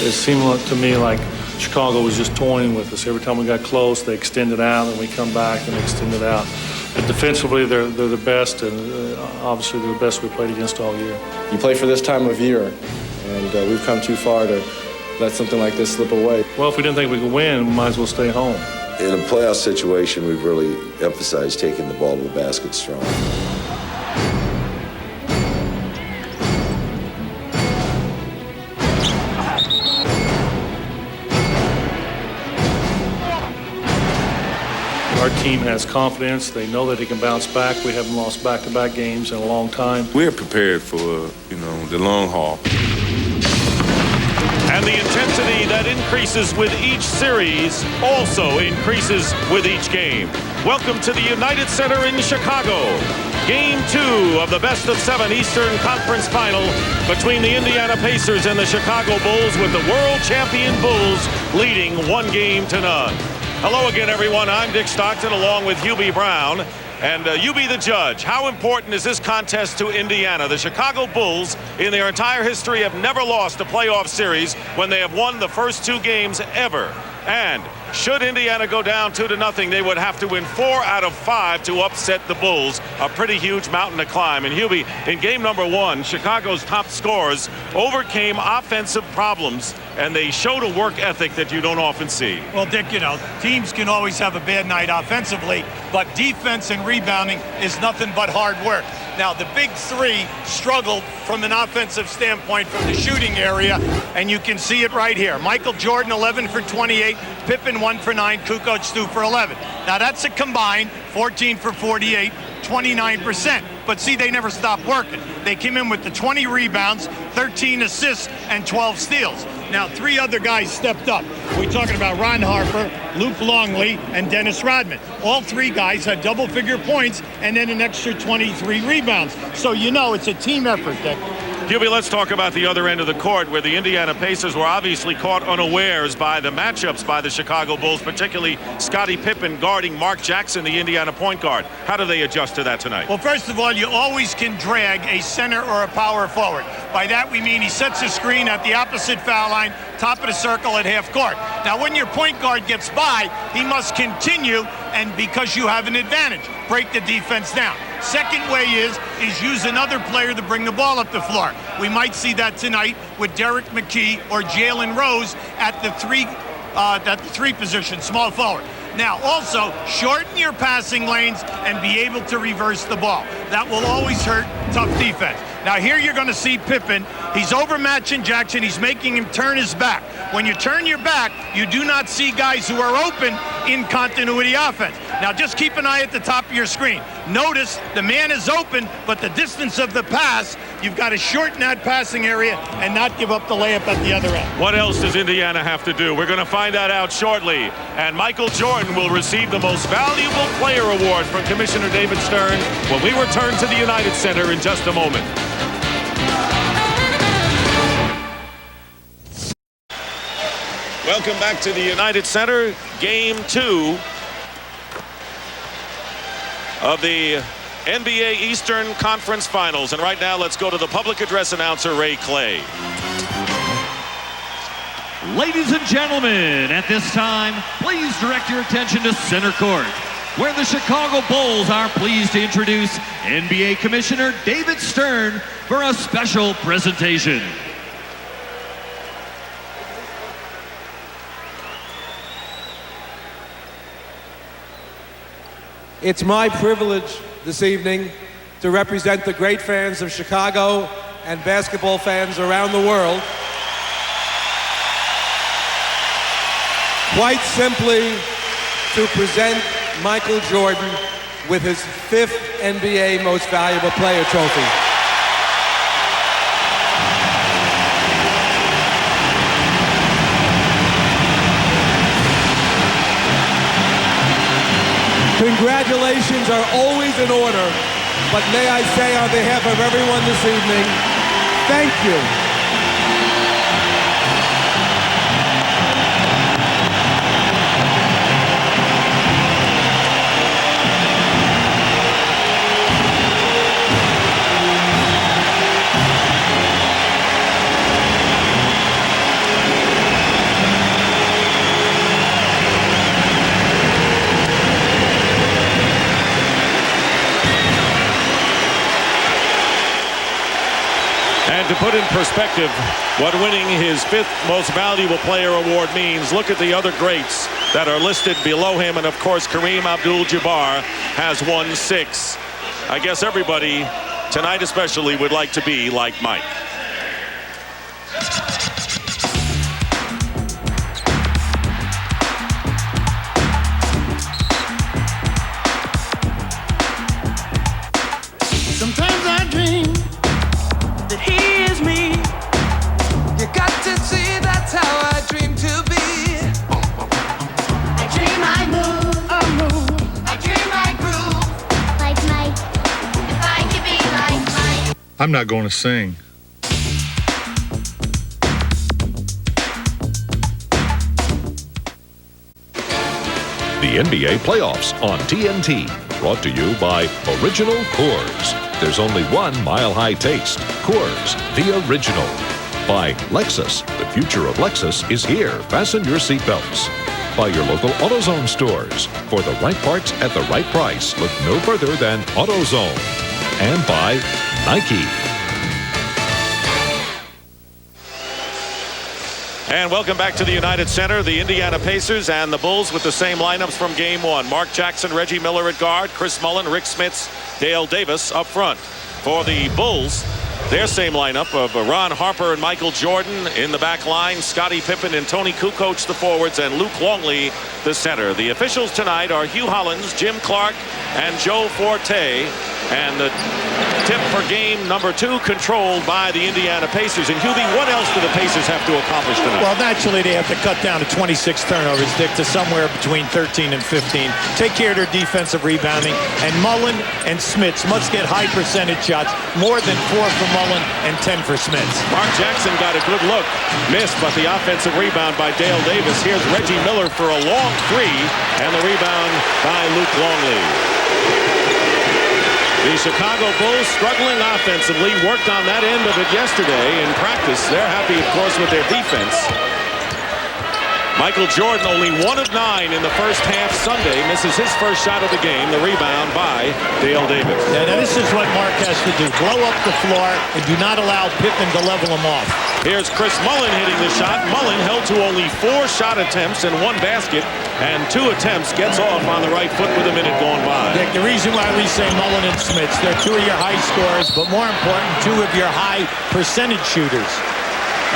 It seemed to me like Chicago was just toying with us. Every time we got close, they extended out, and we come back and extend it out. But defensively, they're the best, and obviously they're the best we played against all year. You play for this time of year, and we've come too far to let something like this slip away. Well, if we didn't think we could win, we might as well stay home. In a playoff situation, we've really emphasized taking the ball to the basket strong. Our team has confidence. They know that they can bounce back. We haven't lost back-to-back games in a long time. We're prepared for, the long haul. And the intensity that increases with each series also increases with each game. Welcome to the United Center in Chicago. Game 2 of the best-of-7 Eastern Conference Final between the Indiana Pacers and the Chicago Bulls, with the world champion Bulls leading 1-0. Hello again, everyone. I'm Dick Stockton along with Hubie Brown. And you be the judge. How important is this contest to Indiana? The Chicago Bulls, in their entire history, have never lost a playoff series when they have won the first 2 games ever. And should Indiana go down 2-0, they would have to win 4 out of 5 to upset the Bulls. A pretty huge mountain to climb. And Hubie, in game number 1, Chicago's top scorers overcame offensive problems, and they showed a work ethic that you don't often see. Well, Dick, teams can always have a bad night offensively, but defense and rebounding is nothing but hard work. Now, the big 3 struggled from an offensive standpoint from the shooting area, and you can see it right here. Michael Jordan, 11 for 28, Pippen, 1 for 9, Kukoc, 2 for 11. Now, that's a combined 14 for 48, 29%. But see, they never stopped working. They came in with the 20 rebounds, 13 assists, and 12 steals. Now, 3 other guys stepped up. We're talking about Ron Harper, Luke Longley, and Dennis Rodman. All 3 guys had double-figure points and then an extra 23 rebounds. So it's a team effort, Dick. Hubie, let's talk about the other end of the court, where the Indiana Pacers were obviously caught unawares by the matchups by the Chicago Bulls, particularly Scottie Pippen guarding Mark Jackson, the Indiana point guard. How do they adjust to that tonight? Well, first of all, you always can drag a center or a power forward. By that we mean he sets a screen at the opposite foul line, top of the circle at half court. Now, when your point guard gets by, he must continue, and because you have an advantage, break the defense down. Second way is use another player to bring the ball up the floor. We might see that tonight with Derek McKee or Jalen Rose at the 3 position, small forward. Now, also, shorten your passing lanes and be able to reverse the ball. That will always hurt tough defense. Now, here you're going to see Pippen. He's overmatching Jackson. He's making him turn his back. When you turn your back, you do not see guys who are open in continuity offense. Now, just keep an eye at the top of your screen. Notice the man is open, but the distance of the pass, you've got to shorten that passing area and not give up the layup at the other end. What else does Indiana have to do? We're going to find that out shortly. And Michael Jordan will receive the Most Valuable Player Award from Commissioner David Stern when we return to the United Center in just a moment. Welcome back to the United Center. Game 2 of the NBA Eastern Conference Finals. And right now, let's go to the public address announcer, Ray Clay. Ladies and gentlemen, at this time, please direct your attention to center court, where the Chicago Bulls are pleased to introduce NBA Commissioner David Stern for a special presentation. It's my privilege this evening to represent the great fans of Chicago and basketball fans around the world. Quite simply, to present Michael Jordan with his 5th NBA Most Valuable Player trophy. Congratulations are always in order, but may I say on behalf of everyone this evening, thank you. And to put in perspective what winning his 5th most valuable player award means, look at the other greats that are listed below him. And of course, Kareem Abdul-Jabbar has won 6. I guess everybody tonight especially would like to be like Mike. Sometimes I dream that he is me. You got to see that's how I dream to be. I dream I move, I dream I groove, like Mike. If I could be like Mike. I'm not going to sing. The NBA playoffs on TNT. Brought to you by Original Coors. There's only one mile-high taste. Coors, the original. By Lexus. The future of Lexus is here. Fasten your seatbelts. By your local AutoZone stores. For the right parts at the right price, look no further than AutoZone. And by Nike. And welcome back to the United Center. The Indiana Pacers and the Bulls with the same lineups from Game 1. Mark Jackson, Reggie Miller at guard, Chris Mullin, Rick Smits, Dale Davis up front. For the Bulls, their same lineup of Ron Harper and Michael Jordan in the back line, Scottie Pippen and Toni Kukoc the forwards, and Luke Longley the center. The officials tonight are Hugh Hollins, Jim Clark, and Joe Forte. And the tip for game number 2 controlled by the Indiana Pacers. And Hubie, what else do the Pacers have to accomplish tonight? Well, naturally, they have to cut down to 26 turnovers, Dick, to somewhere between 13 and 15. Take care of their defensive rebounding. And Mullin and Smits must get high percentage shots, more than 4 for Mullin and 10 for Smits. Mark Jackson got a good look. Missed, but the offensive rebound by Dale Davis. Here's Reggie Miller for a long 3, and the rebound by Luke Longley. The Chicago Bulls struggling offensively, worked on that end of it yesterday in practice. They're happy, of course, with their defense. Michael Jordan only 1 of 9 in the first half Sunday. Misses his first shot of the game. The rebound by Dale Davis. Yeah, now this is what Mark has to do. Blow up the floor and do not allow Pippen to level him off. Here's Chris Mullin hitting the shot. Mullin held to only 4 shot attempts and 1 basket, and 2 attempts, gets off on the right foot with a minute going by. Dick, the reason why we say Mullin and Smits, they're 2 of your high scorers, but more important, 2 of your high percentage shooters.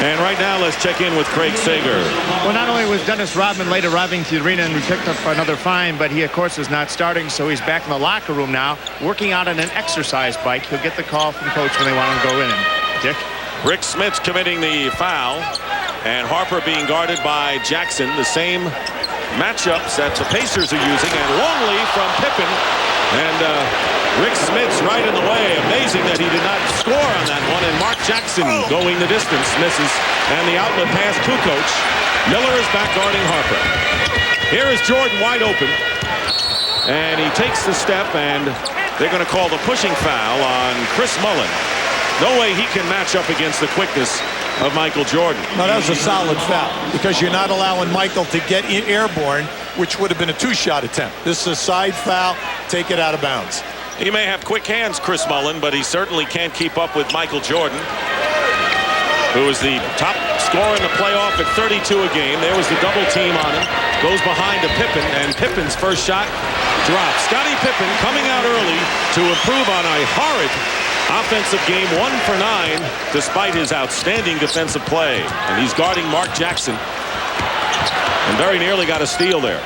And right now, let's check in with Craig Sager. Well, not only was Dennis Rodman late arriving to the arena and we picked up another fine, but he, of course, is not starting, so he's back in the locker room now, working out on an exercise bike. He'll get the call from coach when they want him to go in. Dick? Rick Smits committing the foul, and Harper being guarded by Jackson. The same matchups that the Pacers are using, and Longley from Pippen, and Rick Smits right in the way. Amazing that he did not score on that one, and Mark Jackson going the distance, misses, and the outlet pass Kukoc. Miller is back guarding Harper. Here is Jordan wide open, and he takes the step, and they're going to call the pushing foul on Chris Mullin. No way he can match up against the quickness of Michael Jordan. No, that was a solid foul because you're not allowing Michael to get airborne, which would have been a 2-shot attempt. This is a side foul. Take it out of bounds. He may have quick hands, Chris Mullin, but he certainly can't keep up with Michael Jordan, who is the top scorer in the playoff at 32 a game. There was the double team on him. Goes behind to Pippen, and Pippen's first shot drops. Scottie Pippen coming out early to improve on a horrid offensive game, 1 for 9, despite his outstanding defensive play. And he's guarding Mark Jackson, and very nearly got a steal there.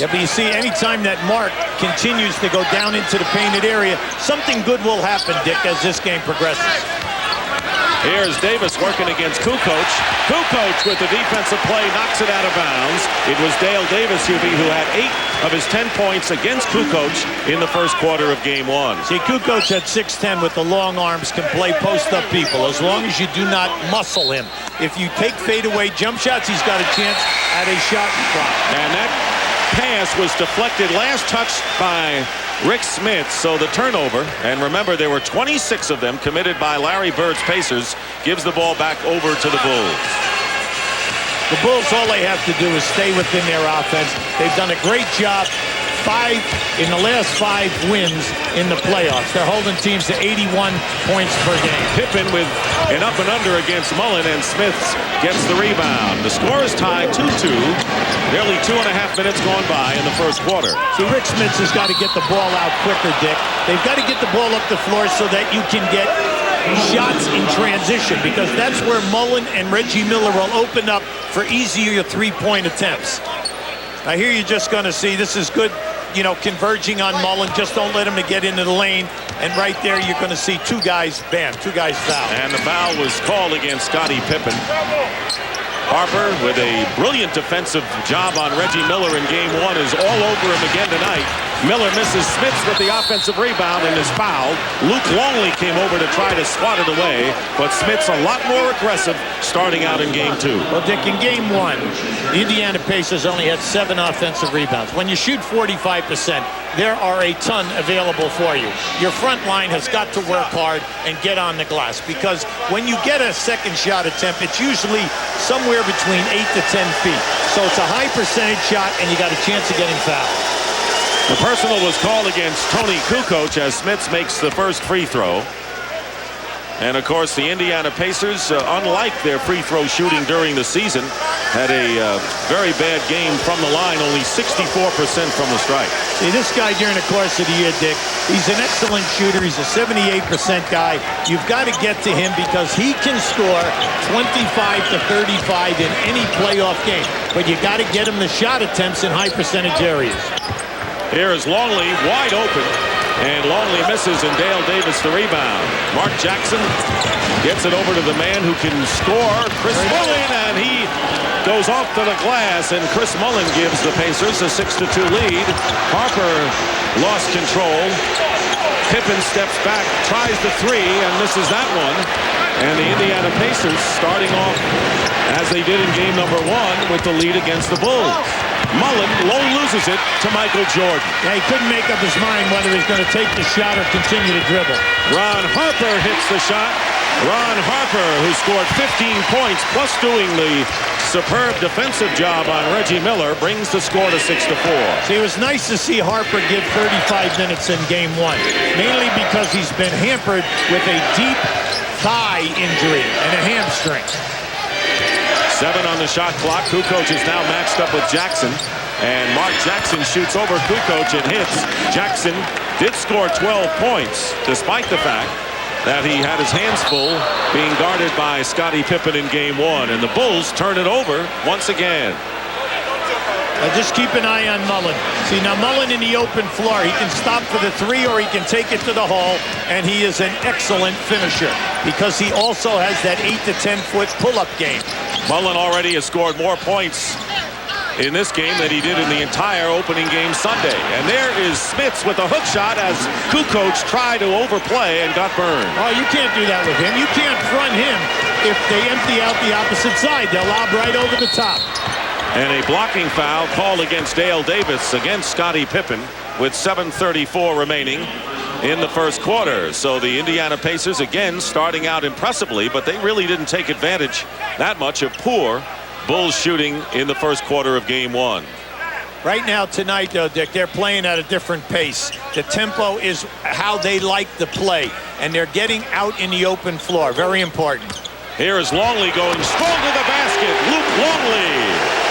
Yeah, but you see, anytime that Mark continues to go down into the painted area, something good will happen, Dick, as this game progresses. Here's Davis working against Kukoc. Kukoc with the defensive play knocks it out of bounds. It was Dale Davis, who had 8 of his 10 points against Kukoc in the first quarter of game 1. See, Kukoc at 6'10" with the long arms can play post-up people as long as you do not muscle him. If you take fadeaway jump shots, he's got a chance at a shot clock. And that pass was deflected, last touched by Rick Smits, so the turnover, and remember there were 26 of them committed by Larry Bird's Pacers, gives the ball back over to the Bulls. The Bulls, all they have to do is stay within their offense. They've done a great job in the last 5 wins in the playoffs. They're holding teams to 81 points per game. Pippen with an up and under against Mullen, and Smith gets the rebound. The score is tied 2-2. Nearly 2.5 minutes gone by in the first quarter. See, Rick Smith has got to get the ball out quicker, Dick. They've got to get the ball up the floor so that you can get shots in transition, because that's where Mullen and Reggie Miller will open up for easier 3-point attempts. Now here you're just going to see, this is good, you know, converging on Mullen. Just don't let him to get into the lane. And right there you're going to see 2 guys, bam, 2 guys foul. And the foul was called against Scottie Pippen. Harper, with a brilliant defensive job on Reggie Miller in game 1, is all over him again tonight. Miller misses Smith with the offensive rebound and is fouled. Luke Longley came over to try to swat it away, but Smith's a lot more aggressive starting out in game 2. Well, Dick, in game 1, the Indiana Pacers only had 7 offensive rebounds. When you shoot 45%, there are a ton available for you. Your front line has got to work hard and get on the glass, because when you get a second shot attempt, it's usually somewhere between 8 to 10 feet. So it's a high percentage shot, and you got a chance of getting fouled. The personal was called against Toni Kukoc as Smith makes the first free throw. And of course, the Indiana Pacers, unlike their free throw shooting during the season, had a very bad game from the line, only 64% from the stripe. See, this guy during the course of the year, Dick, he's an excellent shooter. He's a 78% guy. You've got to get to him because he can score 25 to 35 in any playoff game. But you got to get him the shot attempts in high percentage areas. Here is Longley wide open, and Longley misses, and Dale Davis the rebound. Mark Jackson gets it over to the man who can score, Chris Mullen, and he goes off to the glass, and Chris Mullen gives the Pacers a 6-2 lead. Harper lost control. Pippen steps back, tries the 3, and misses that one. And the Indiana Pacers starting off as they did in game number 1 with the lead against the Bulls. Mullen low loses it to Michael Jordan. Yeah, he couldn't make up his mind whether he's going to take the shot or continue to dribble. Ron Harper hits the shot. Ron Harper, who scored 15 points, plus doing the superb defensive job on Reggie Miller, brings the score to 6-4. See, it was nice to see Harper give 35 minutes in game 1, mainly because he's been hampered with a deep thigh injury and a hamstring. 7 on the shot clock. Kukoc is now matched up with Jackson. And Mark Jackson shoots over Kukoc and hits. Jackson did score 12 points, despite the fact that he had his hands full being guarded by Scottie Pippen in game 1. And the Bulls turn it over once again. Just keep an eye on Mullen. See, now Mullen in the open floor, he can stop for the 3 or he can take it to the hole, and he is an excellent finisher because he also has that 8 to 10 foot pull-up game. Mullen already has scored more points in this game than he did in the entire opening game Sunday. And there is Smits with a hook shot as Kukoc tried to overplay and got burned. Oh, you can't do that with him. You can't front him if they empty out the opposite side. They'll lob right over the top. And a blocking foul called against Dale Davis against Scottie Pippen with 7:34 remaining in the first quarter. So the Indiana Pacers again starting out impressively, but they really didn't take advantage that much of poor Bulls shooting in the first quarter of game 1. Right now tonight, though, Dick, they're playing at a different pace. The tempo is how they like to play, and they're getting out in the open floor. Very important. Here is Longley going strong to the basket. Luke Longley.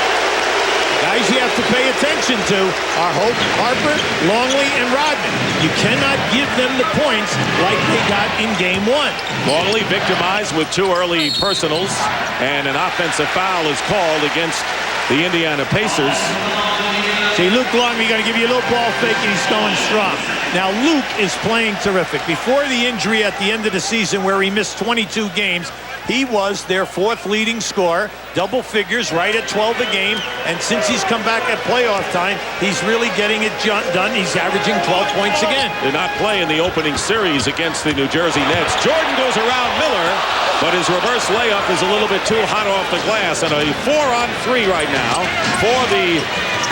Guys you have to pay attention to are Harper, Longley, and Rodman. You cannot give them the points like they got in game 1. Longley victimized with 2 early personals, and an offensive foul is called against the Indiana Pacers. See, Luke Longley going to give you a little ball fake, and he's going strong. Now, Luke is playing terrific. Before the injury at the end of the season where he missed 22 games, he was their 4th leading scorer, double figures, right at 12 a game. And since he's come back at playoff time, he's really getting it done. He's averaging 12 points again. Did not play in the opening series against the New Jersey Nets. Jordan goes around Miller, but his reverse layup is a little bit too hot off the glass. And a 4-on-3 right now for the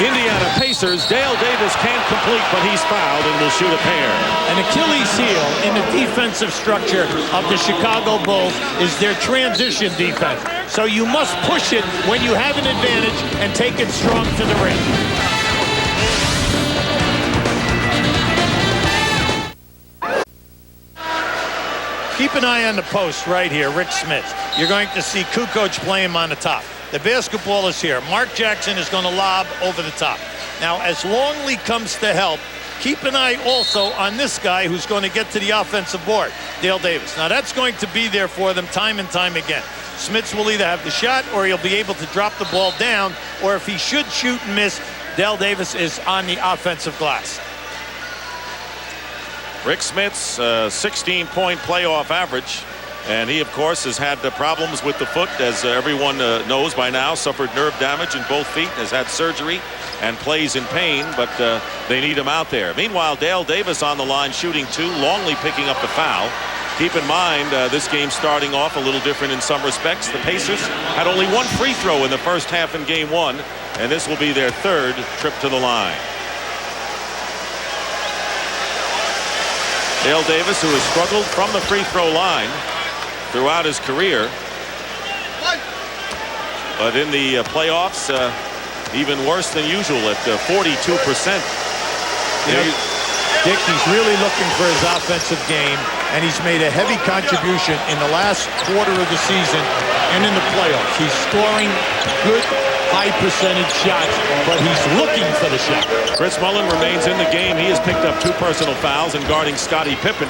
Indiana Pacers. Dale Davis can't complete, but he's fouled and will shoot a pair. An Achilles heel in the defensive structure of the Chicago Bulls is their transition defense. So you must push it when you have an advantage and take it strong to the rim. Keep an eye on the post right here, Rick Smith. You're going to see Kukoc play him on the top. The basketball is here. Mark Jackson is going to lob over the top. Now, as Longley comes to help, keep an eye also on this guy who's going to get to the offensive board, Dale Davis. Now, that's going to be there for them time and time again. Smits will either have the shot or he'll be able to drop the ball down, or if he should shoot and miss, Dale Davis is on the offensive glass. Rick Smits, 16-point playoff average. And he, of course, has had the problems with the foot, as everyone knows by now. Suffered nerve damage in both feet, has had surgery, and plays in pain, but they need him out there. Meanwhile, Dale Davis on the line shooting 2, Longley picking up the foul. Keep in mind, this game starting off a little different in some respects. The Pacers had only 1 free throw in the first half in game 1, and this will be their 3rd trip to the line. Dale Davis, who has struggled from the free throw line throughout his career, but in the playoffs, even worse than usual at 42%. Dick, he's really looking for his offensive game, and he's made a heavy contribution in the last quarter of the season and in the playoffs. He's scoring good, high percentage shots, but he's looking for the shot. Chris Mullin remains in the game. He has picked up 2 personal fouls and guarding Scottie Pippen.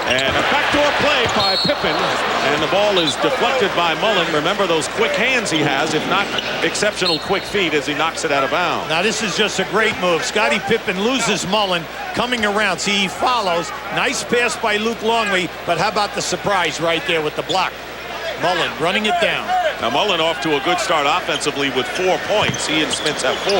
And a backdoor play by Pippen, and the ball is deflected by Mullin. Remember those quick hands he has, if not exceptional quick feet, as he knocks it out of bounds. Now this is just a great move. Scottie Pippen loses Mullin, coming around. See, he follows. Nice pass by Luke Longley, but how about the surprise right there with the block? Mullin running it down. Now Mullin off to a good start offensively with 4 points. He and Smits have 4.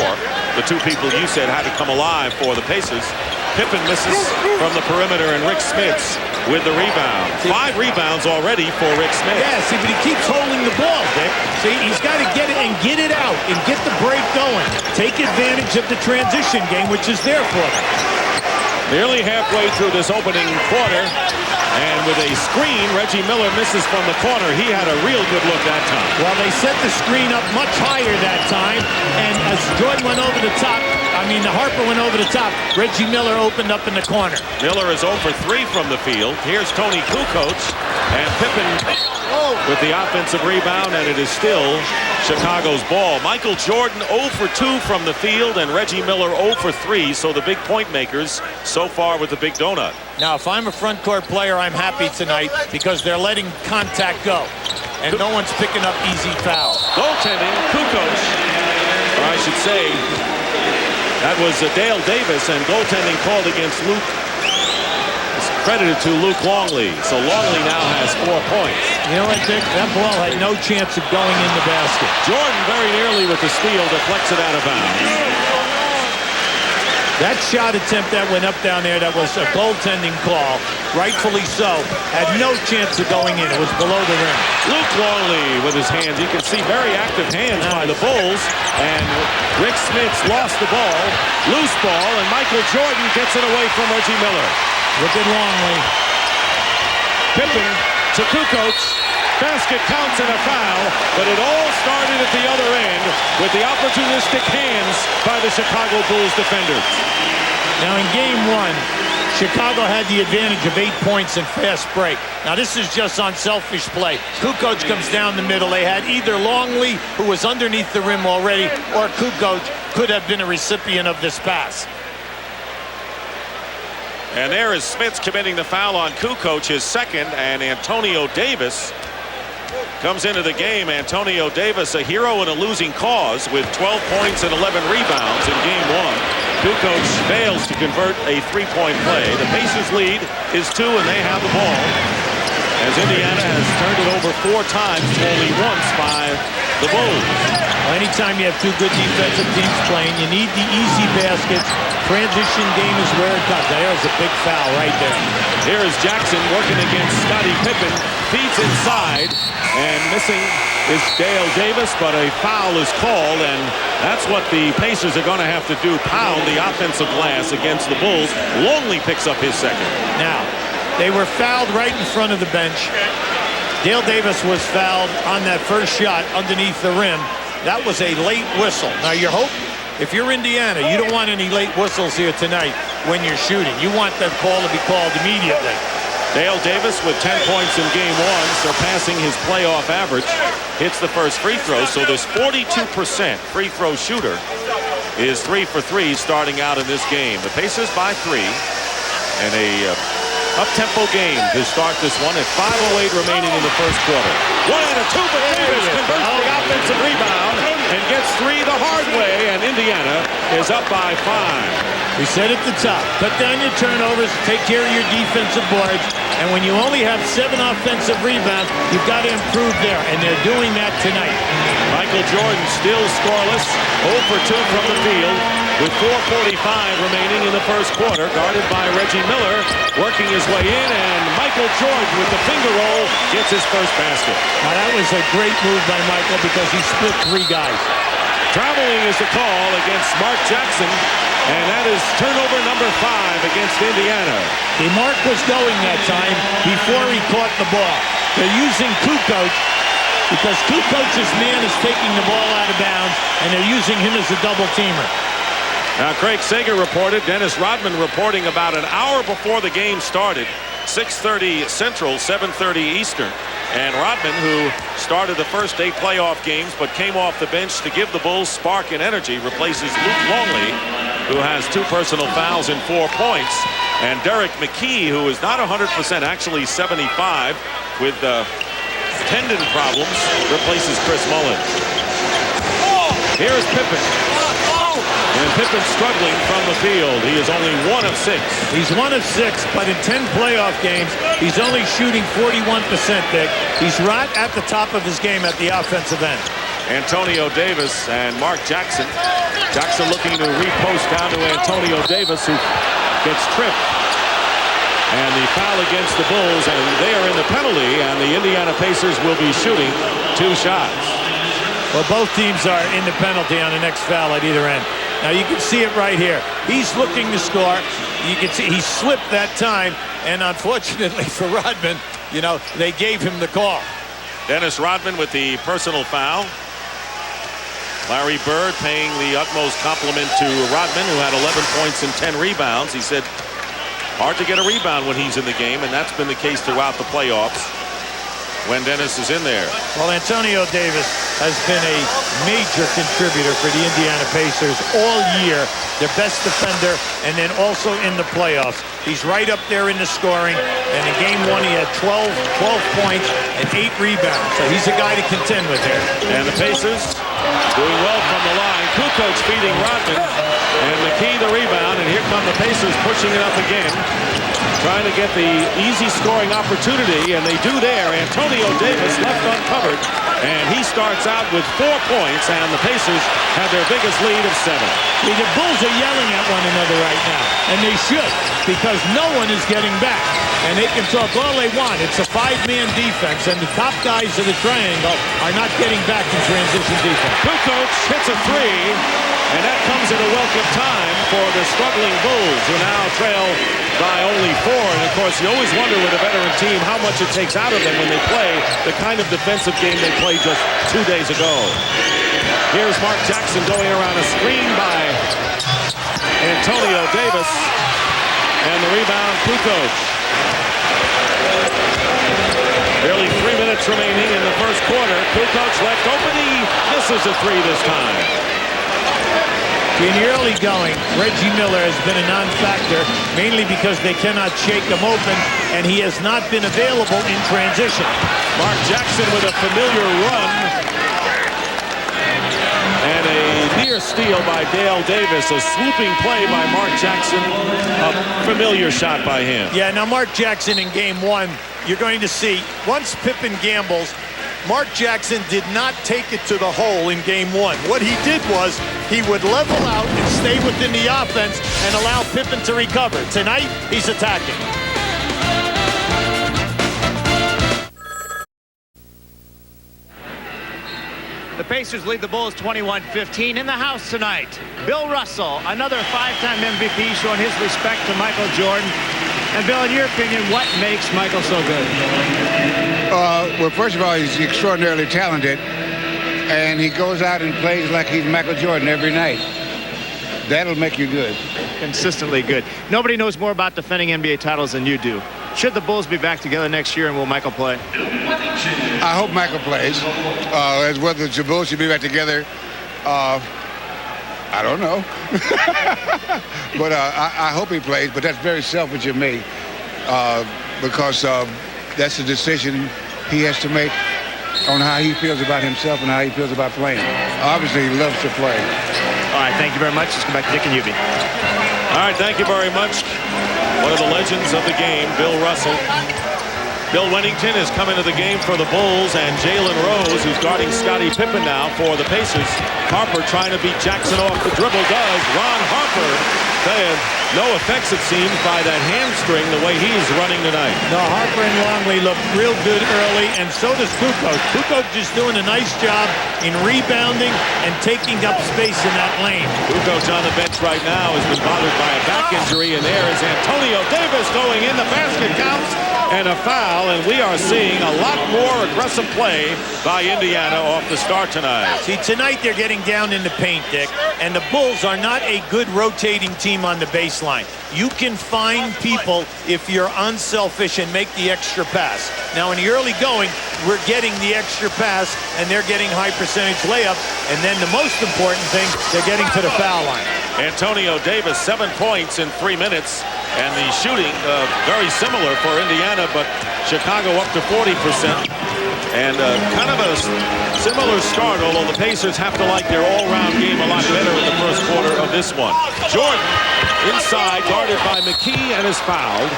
The 2 people you said had to come alive for the Pacers. Pippen misses from the perimeter, and Rick Smits with the rebound. 5 rebounds already for Rick Smits. Yeah, see, but he keeps holding the ball, Dick. See, he's got to get it and get it out and get the break going. Take advantage of the transition game, which is there for them. Nearly halfway through this opening quarter, and with a screen, Reggie Miller misses from the corner. He had a real good look that time. Well, they set the screen up much higher that time, and as Jordan went over the top, Harper went over the top, Reggie Miller opened up in the corner. Miller is 0 for 3 from the field. Here's Toni Kukoc, and Pippen with the offensive rebound, and it is still Chicago's ball. Michael Jordan 0 for 2 from the field, and Reggie Miller 0 for 3, so the big point makers so far with the big donut. Now, if I'm a front court player, I'm happy tonight because they're letting contact go, and no one's picking up easy fouls. Goaltending, Kukoc, or I should say, that was Dale Davis, and goaltending called against Luke. It's credited to Luke Longley. So Longley now has 4 points. You know what, Dick? That ball had no chance of going in the basket. Jordan very nearly with the steal, deflects it out of bounds. That shot attempt that went up down there, that was a goaltending call, rightfully so, had no chance of going in. It was below the rim. Luke Longley with his hands. You can see very active hands by the Bulls. And Rick Smits lost the ball. Loose ball, and Michael Jordan gets it away from Reggie Miller. Look at Longley. Pippen to Kukoc. Basket counts and a foul, but it all started at the other end with the opportunistic hands by the Chicago Bulls defenders. Now in game 1, Chicago had the advantage of 8 points and fast break. Now this is just unselfish play. Kukoc comes down the middle. They had either Longley, who was underneath the rim already, or Kukoc could have been a recipient of this pass. And there is Smits committing the foul on Kukoc, his second, and Antonio Davis comes into the game. Antonio Davis, a hero in a losing cause, with 12 points and 11 rebounds in game 1. Kukoc fails to convert a 3-point play. The Pacers lead is 2, and they have the ball, as Indiana has turned it over 4 times, only once by the Bulls. Well, anytime you have 2 good defensive teams playing, you need the easy baskets. Transition game is where it comes. There's a big foul right there. Here is Jackson working against Scottie Pippen. Feeds inside, and missing is Dale Davis, but a foul is called, and that's what the Pacers are going to have to do, pound the offensive glass against the Bulls. Longley picks up his second. Now, they were fouled right in front of the bench. Dale Davis was fouled on that first shot underneath the rim. That was a late whistle. Now, your hope, if you're Indiana, you don't want any late whistles here tonight when you're shooting. You want that call to be called immediately. Dale Davis with 10 points in game 1, surpassing his playoff average. Hits the first free throw, so this 42% free throw shooter is 3 for 3 starting out in this game. The Pacers by 3, and a up-tempo game to start this one at 5:08 remaining in the first quarter. 1 and a 2, but Davis converts the offensive rebound and gets 3 the hard way, and Indiana is up by 5. We said at the top, cut down your turnovers, take care of your defensive boards, and when you only have 7 offensive rebounds, you've got to improve there, and they're doing that tonight. Michael Jordan still scoreless, 0 for 2 from the field, with 4:45 remaining in the first quarter, guarded by Reggie Miller, working his way in, and Michael Jordan with the finger roll gets his first basket. Now that was a great move by Michael because he split 3 guys. Traveling is the call against Mark Jackson, and that is turnover number 5 against Indiana. The Mark was going that time before he caught the ball. They're using Kukoc because Kukoc's man is taking the ball out of bounds, and they're using him as a double-teamer. Now, Craig Sager reported, Dennis Rodman reporting about an hour before the game started, 6:30 Central, 7:30 Eastern. And Rodman, who started the first 8 playoff games but came off the bench to give the Bulls spark and energy, replaces Luke Longley, who has 2 personal fouls and 4 points. And Derek McKee, who is not 100%, actually 75, with tendon problems, replaces Chris Mullin. Here's Pippen. And Pippen struggling from the field. He is only 1 of 6. He's 1 of 6, but in 10 playoff games, he's only shooting 41%, Dick. He's right at the top of his game at the offensive end. Antonio Davis and Mark Jackson. Jackson looking to repost down to Antonio Davis, who gets tripped. And the foul against the Bulls, and they are in the penalty, and the Indiana Pacers will be shooting 2 shots. Well, both teams are in the penalty on the next foul at either end. Now you can see it right here. He's looking to score. You can see he slipped that time, and unfortunately for Rodman, you know, they gave him the call. Dennis Rodman with the personal foul. Larry Bird paying the utmost compliment to Rodman, who had 11 points and 10 rebounds. He said hard to get a rebound when he's in the game, and that's been the case throughout the playoffs when Dennis is in there. Well, Antonio Davis has been a major contributor for the Indiana Pacers all year. Their best defender, and then also in the playoffs. He's right up there in the scoring, and in game 1 he had 12 points and 8 rebounds. So he's a guy to contend with here. And the Pacers doing well from the line. Kukoc feeding Rodman, and McKee the rebound, and here come the Pacers pushing it up again, trying to get the easy scoring opportunity, and they do there. Antonio Davis left uncovered, and he starts out with 4 points, and the Pacers have their biggest lead of 7. See, the Bulls are yelling at one another right now, and they should, because no one is getting back. And they can talk all they want. It's a 5-man defense, and the top guys of the triangle are not getting back in transition defense. Kukoc hits a 3, and that comes at a welcome time for the struggling Bulls, who now trail by only 4. And of course, you always wonder with a veteran team how much it takes out of them when they play the kind of defensive game they played just 2 days ago. Here's Mark Jackson going around a screen by Antonio Davis, and the rebound, Kukoc. Barely 3 minutes remaining in the first quarter. Kukoc left open. He misses a 3 this time. In the early going, Reggie Miller has been a non-factor, mainly because they cannot shake him open, and he has not been available in transition. Mark Jackson with a familiar run, and a near steal by Dale Davis. A swooping play by Mark Jackson, a familiar shot by him. Yeah, now Mark Jackson in game 1, you're going to see, once Pippen gambles, Mark Jackson did not take it to the hole in game 1. What he did was he would level out and stay within the offense and allow Pippen to recover. Tonight, he's attacking. The Pacers lead the Bulls 21-15 in the house tonight. Bill Russell, another 5-time MVP, showing his respect to Michael Jordan. And Bill, in your opinion, what makes Michael so good? Well, first of all, he's extraordinarily talented, and he goes out and plays like he's Michael Jordan every night. That'll make you good. Consistently good. Nobody knows more about defending NBA titles than you do. Should the Bulls be back together next year, and will Michael play? I hope Michael plays. As whether the Bulls should be back together, I don't know. But I hope he plays, but that's very selfish of me because that's a decision he has to make on how he feels about himself and how he feels about playing. Obviously, he loves to play. All right, thank you very much. Let's go back to Dick and Ubi. All right, thank you very much. One of the legends of the game, Bill Russell. Bill Wennington has come into the game for the Bulls, and Jalen Rose, who's guarding Scottie Pippen now for the Pacers. Harper trying to beat Jackson off the dribble does. Ron Harper, no effects, it seems, by that hamstring the way he's running tonight. No, Harper and Longley look real good early, and so does Kukoc. Kukoc just doing a nice job in rebounding and taking up space in that lane. Kukoc on the bench right now has been bothered by a back injury, and there is Antonio Davis going in. The basket counts, and a foul, and we are seeing a lot more aggressive play by Indiana off the start tonight. See, tonight they're getting down in the paint, Dick, and the Bulls are not a good rotating team on the baseline. You can find people if you're unselfish and make the extra pass. Now, in the early going, we're getting the extra pass, and they're getting high percentage layup, and then the most important thing, they're getting to the foul line. Antonio Davis, 7 points in 3 minutes, and the shooting very similar for Indiana, but Chicago up to 40%. And kind of a similar start, although the Pacers have to like their all-round game a lot better in the first quarter of this one. Jordan inside, guarded by McKee, and is fouled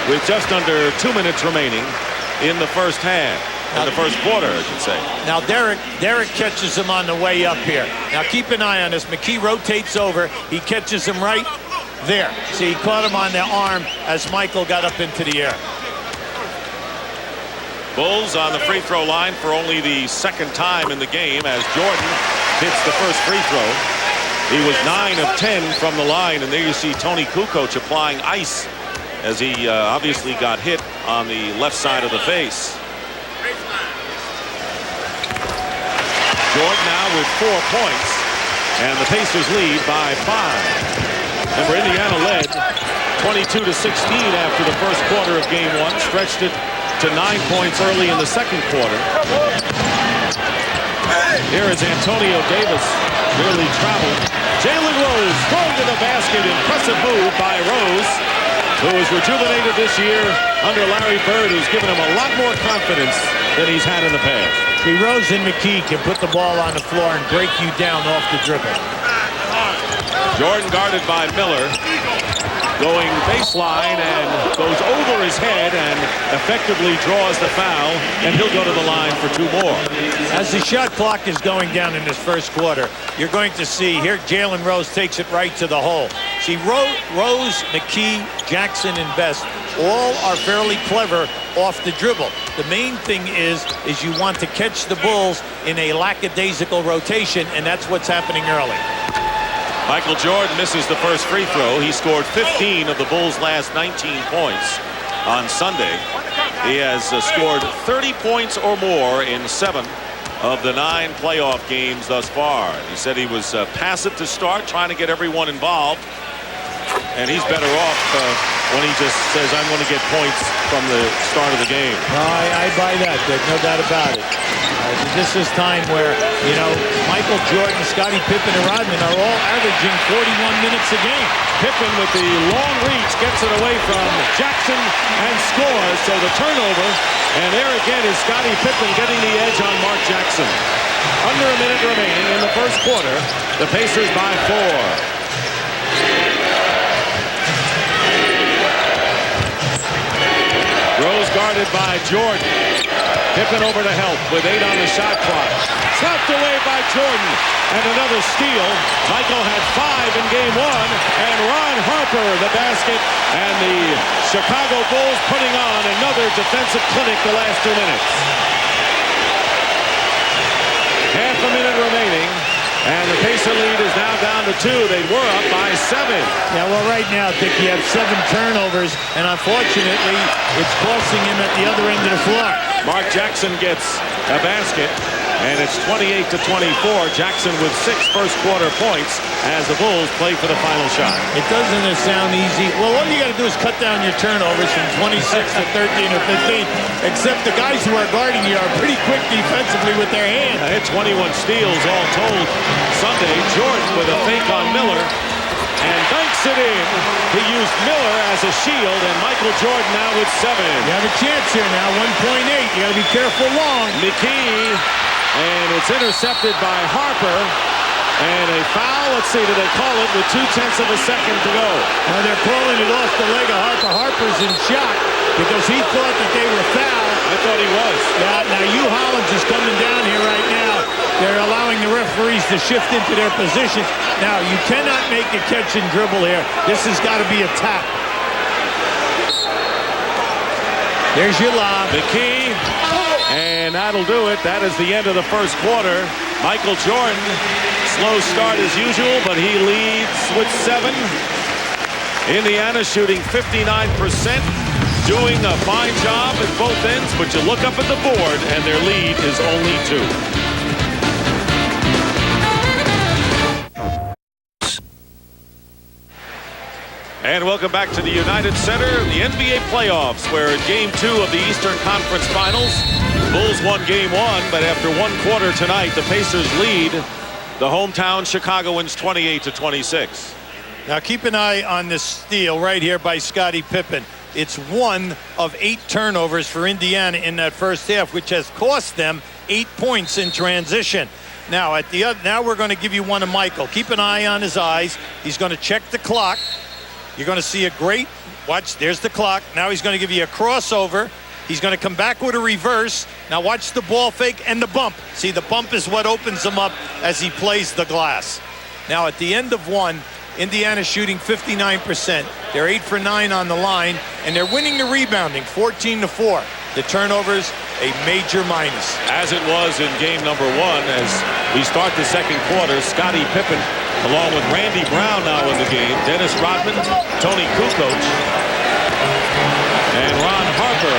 with just under 2 minutes remaining in the first half. In the first quarter, I should say. Now Derek catches him on the way up here. Now keep an eye on this. McKee rotates over. He catches him right there. See, he caught him on the arm as Michael got up into the air. Bulls on the free throw line for only the second time in the game as Jordan hits the first free throw. He was 9 of 10 from the line, and there you see Toni Kukoc applying ice as he obviously got hit on the left side of the face. Jordan now with 4 points, and the Pacers lead by 5. Remember, Indiana led 22-16 after the first quarter of game 1, stretched it to 9 points early in the second quarter. Here is Antonio Davis, really traveled. Jalen Rose going to the basket. Impressive move by Rose, who was rejuvenated this year under Larry Bird, who's given him a lot more confidence than he's had in the past. See, Rose and McKee can put the ball on the floor and break you down off the dribble. Jordan guarded by Miller, going baseline and goes over his head and effectively draws the foul, and he'll go to the line for 2 more. As the shot clock is going down in this first quarter, you're going to see here Jalen Rose takes it right to the hole. See, Rose, McKee, Jackson, and Best all are fairly clever off the dribble. The main thing is you want to catch the Bulls in a lackadaisical rotation, and that's what's happening early. Michael Jordan misses the first free throw. He scored 15 of the Bulls' last 19 points on Sunday. He has scored 30 points or more in 7 of the 9 playoff games thus far. He said he was passive to start, trying to get everyone involved, and he's better off when he just says, I'm going to get points from the start of the game. No, I buy that, Dick. No doubt about it. This is time where, you know, Michael Jordan, Scottie Pippen, and Rodman are all averaging 41 minutes a game. Pippen with the long reach gets it away from Jackson and scores. So the turnover, and there again is Scottie Pippen getting the edge on Mark Jackson. Under a minute remaining in the first quarter, the Pacers by 4. Rose guarded by Jordan. Pippen over to help with 8 on the shot clock. Slapped away by Jordan. And another steal. Michael had 5 in game 1. And Ron Harper the basket. And the Chicago Bulls putting on another defensive clinic the last 2 minutes. Half a minute remaining. And the Pacer lead is now down to 2. They were up by 7. Yeah, well, right now, Dick, you have 7 turnovers, and unfortunately, it's costing him at the other end of the floor. Mark Jackson gets a basket. And it's 28-24. Jackson with 6 first-quarter points as the Bulls play for the final shot. It doesn't sound easy. Well, all you got to do is cut down your turnovers from 26 to 13 or 15, except the guys who are guarding you are pretty quick defensively with their hands. Hit 21 steals all told Sunday. Jordan with a fake on Miller and dunks it in. He used Miller as a shield, and Michael Jordan now with 7. You have a chance here now, 1.8. You got to be careful long. McKee, and it's intercepted by Harper. And a foul, let's see, do they call it with 0.2 of a second to go? Now they're calling it off the leg of Harper. Harper's in shock because he thought that they were fouled. I thought he was. Now Hugh Hollins is coming down here right now. They're allowing the referees to shift into their positions. Now, you cannot make a catch and dribble here. This has got to be a tap. There's your lob. McKee, and that'll do it. That is the end of the first quarter. Michael Jordan, slow start as usual, but he leads with 7. Indiana shooting 59%, doing a fine job at both ends, but you look up at the board, and their lead is only 2. And welcome back to the United Center, the NBA playoffs, where in Game 2 of the Eastern Conference Finals, Bulls won Game 1, but after 1 quarter tonight, the Pacers lead. The hometown Chicagoans 28-26. Now keep an eye on this steal right here by Scottie Pippen. It's 1 of 8 turnovers for Indiana in that first half, which has cost them 8 points in transition. Now now we're going to give you one of Michael. Keep an eye on his eyes. He's going to check the clock. You're going to see a great, watch, there's the clock. Now he's going to give you a crossover. He's going to come back with a reverse. Now watch the ball fake and the bump. See, the bump is what opens him up as he plays the glass. Now at the end of 1, Indiana shooting 59%. They're 8 for 9 on the line, and they're winning the rebounding, 14-4. The turnovers, a major minus. As it was in game number 1, as we start the second quarter, Scottie Pippen, along with Randy Brown now in the game, Dennis Rodman, Toni Kukoc, and Ron Harper.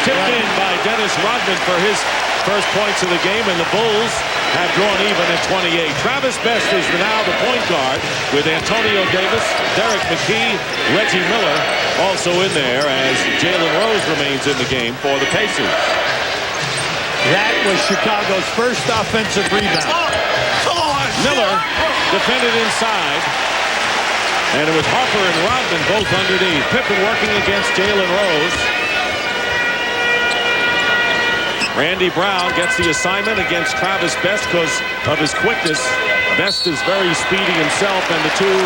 Tipped in by Dennis Rodman for his first points of the game, and the Bulls have drawn even at 28. Travis Best is now the point guard with Antonio Davis, Derek McKee, Reggie Miller also in there as Jalen Rose remains in the game for the Pacers. That was Chicago's first offensive rebound. Miller defended inside, and it was Harper and Rodman both underneath. Pippen working against Jalen Rose. Randy Brown gets the assignment against Travis Best because of his quickness. Best is very speedy himself, and the two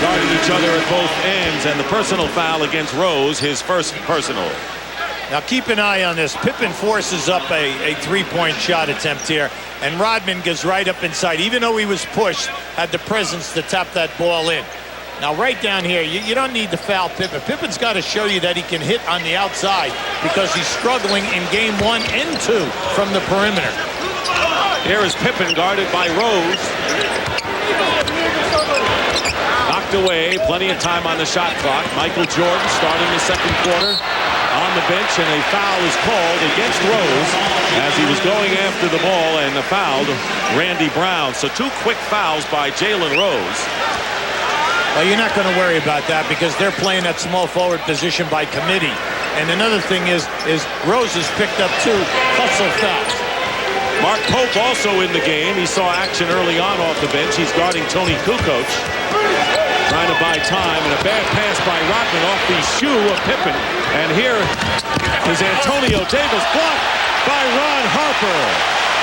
guarding each other at both ends. And the personal foul against Rose, his first personal. Now keep an eye on this. Pippen forces up a three-point shot attempt here, and Rodman gets right up inside. Even though he was pushed, had the presence to tap that ball in. Now right down here, you don't need to foul Pippen. Pippen's got to show you that he can hit on the outside because he's struggling in game 1 and 2 from the perimeter. Here is Pippen guarded by Rose. Knocked away, plenty of time on the shot clock. Michael Jordan starting the second quarter on the bench, and a foul is called against Rose as he was going after the ball and fouled Randy Brown. So 2 quick fouls by Jalen Rose. Well, you're not going to worry about that because they're playing that small forward position by committee. And another thing is Rose has picked up 2 hustle fouls. Mark Pope also in the game. He saw action early on off the bench. He's guarding Toni Kukoc, trying to buy time, and a bad pass by Rodman off the shoe of Pippen. And here is Antonio Davis, blocked by Ron Harper.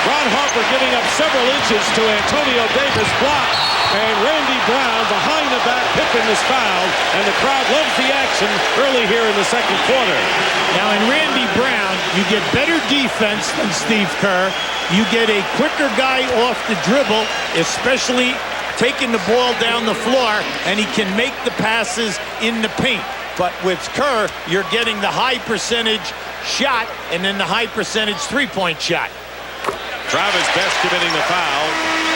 Ron Harper giving up several inches to Antonio Davis, blocked. And Randy Brown behind the back. Pippen is fouled, and the crowd loves the action early here in the second quarter. Now in Randy Brown, you get better defense than Steve Kerr. You get a quicker guy off the dribble, especially taking the ball down the floor, and he can make the passes in the paint. But with Kerr, you're getting the high percentage shot and then the high percentage three-point shot. Travis Best committing the foul.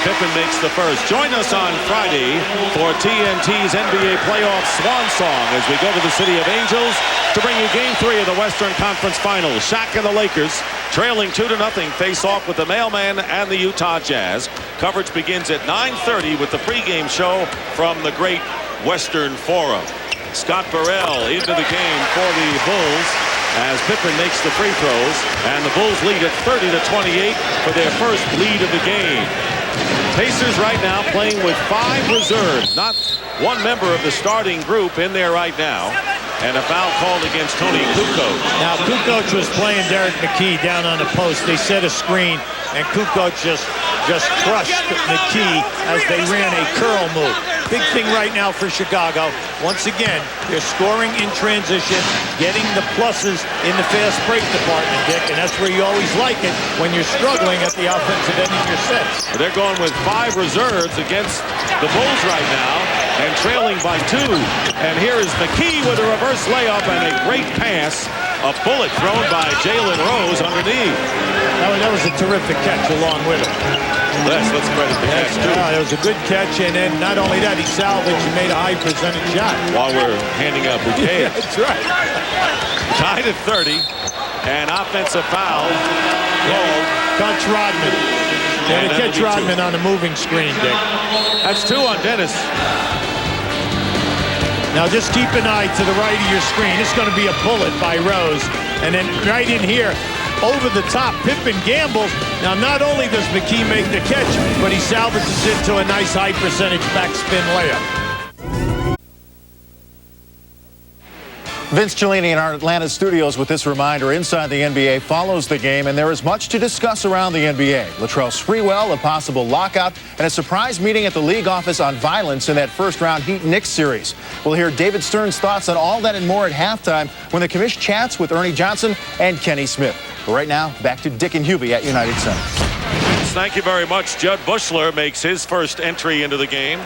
Pippen makes the first. Join us on Friday for TNT's NBA playoff swan song as we go to the City of Angels to bring you Game 3 of the Western Conference Finals. Shaq and the Lakers Trailing 2-0, face off with the Mailman and the Utah Jazz. Coverage begins at 9:30 with the pregame show from the Great Western Forum. Scott Burrell into the game for the Bulls as Pippen makes the free throws, and the Bulls lead at 30-28 for their first lead of the game. Pacers right now playing with 5 reserves, not one member of the starting group in there right now. And a foul called against Toni Kukoc. Now, Kukoc was playing Derek McKee down on the post. They set a screen, and Kukoc just crushed McKee as they ran a curl move. Big thing right now for Chicago. Once again, they're scoring in transition, getting the pluses in the fast break department, Dick, and that's where you always like it when you're struggling at the offensive end of your sets. They're going with 5 reserves against the Bulls right now and trailing by 2. And here is McKee with a reverse layup and a great pass. A bullet thrown by Jalen Rose underneath. That was a terrific catch along with him. Let's credit the catch, too. It was a good catch, and then not only that, he salvaged and made a high percentage shot. While we're handing out bouquets. That's right. Tied at 30, and offensive foul called. Catch Rodman. Yeah, to catch Rodman on a moving screen, Dick. That's 2 on Dennis. Now just keep an eye to the right of your screen. It's going to be a bullet by Rose. And then right in here, over the top, Pippen gambles. Now not only does McKee make the catch, but he salvages it to a nice high percentage backspin layup. Vince Cellini in our Atlanta studios with this reminder. Inside the NBA follows the game, and there is much to discuss around the NBA. Latrell Sprewell, a possible lockout, and a surprise meeting at the league office on violence in that first-round Heat-Knicks series. We'll hear David Stern's thoughts on all that and more at halftime when the commish chats with Ernie Johnson and Kenny Smith. But right now, back to Dick and Hubie at United Center. Thank you very much. Judd Bushler makes his first entry into the game.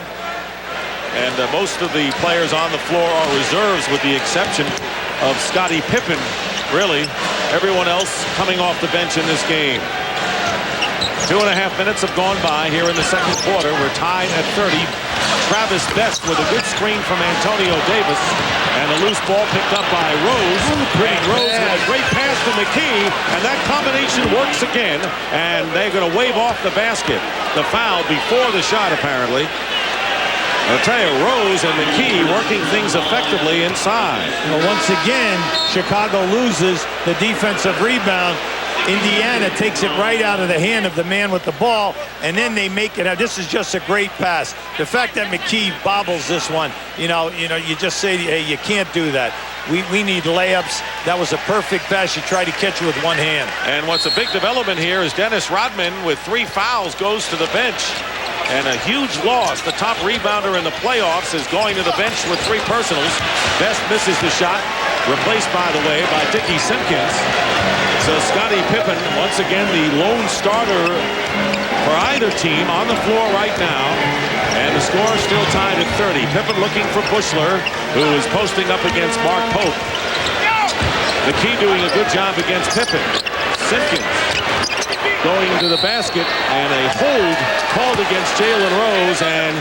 And most of the players on the floor are reserves with the exception of Scottie Pippen. Really, everyone else coming off the bench in this game. 2.5 minutes have gone by here in the second quarter. We're tied at 30. Travis Best with a good screen from Antonio Davis. And a loose ball picked up by Rose. And Rose with a great pass to McKee. And that combination works again. And they're going to wave off the basket. The foul before the shot, apparently. I'll tell you, Rose and McKee working things effectively inside. Well, once again, Chicago loses the defensive rebound. Indiana takes it right out of the hand of the man with the ball, and then they make it. Now, this is just a great pass. The fact that McKee bobbles this one, you just say, hey, you can't do that. We need layups. That was a perfect pass. You try to catch it with one hand. And what's a big development here is Dennis Rodman with 3 fouls goes to the bench. And a huge loss. The top rebounder in the playoffs is going to the bench with 3 personals. Best misses the shot. Replaced, by the way, by Dickie Simpkins. So Scottie Pippen, once again, the lone starter for either team on the floor right now. And the score is still tied at 30. Pippen looking for Bushler, who is posting up against Mark Pope. McKee doing a good job against Pippen. Simpkins going to the basket, and a hold called against Jalen Rose, and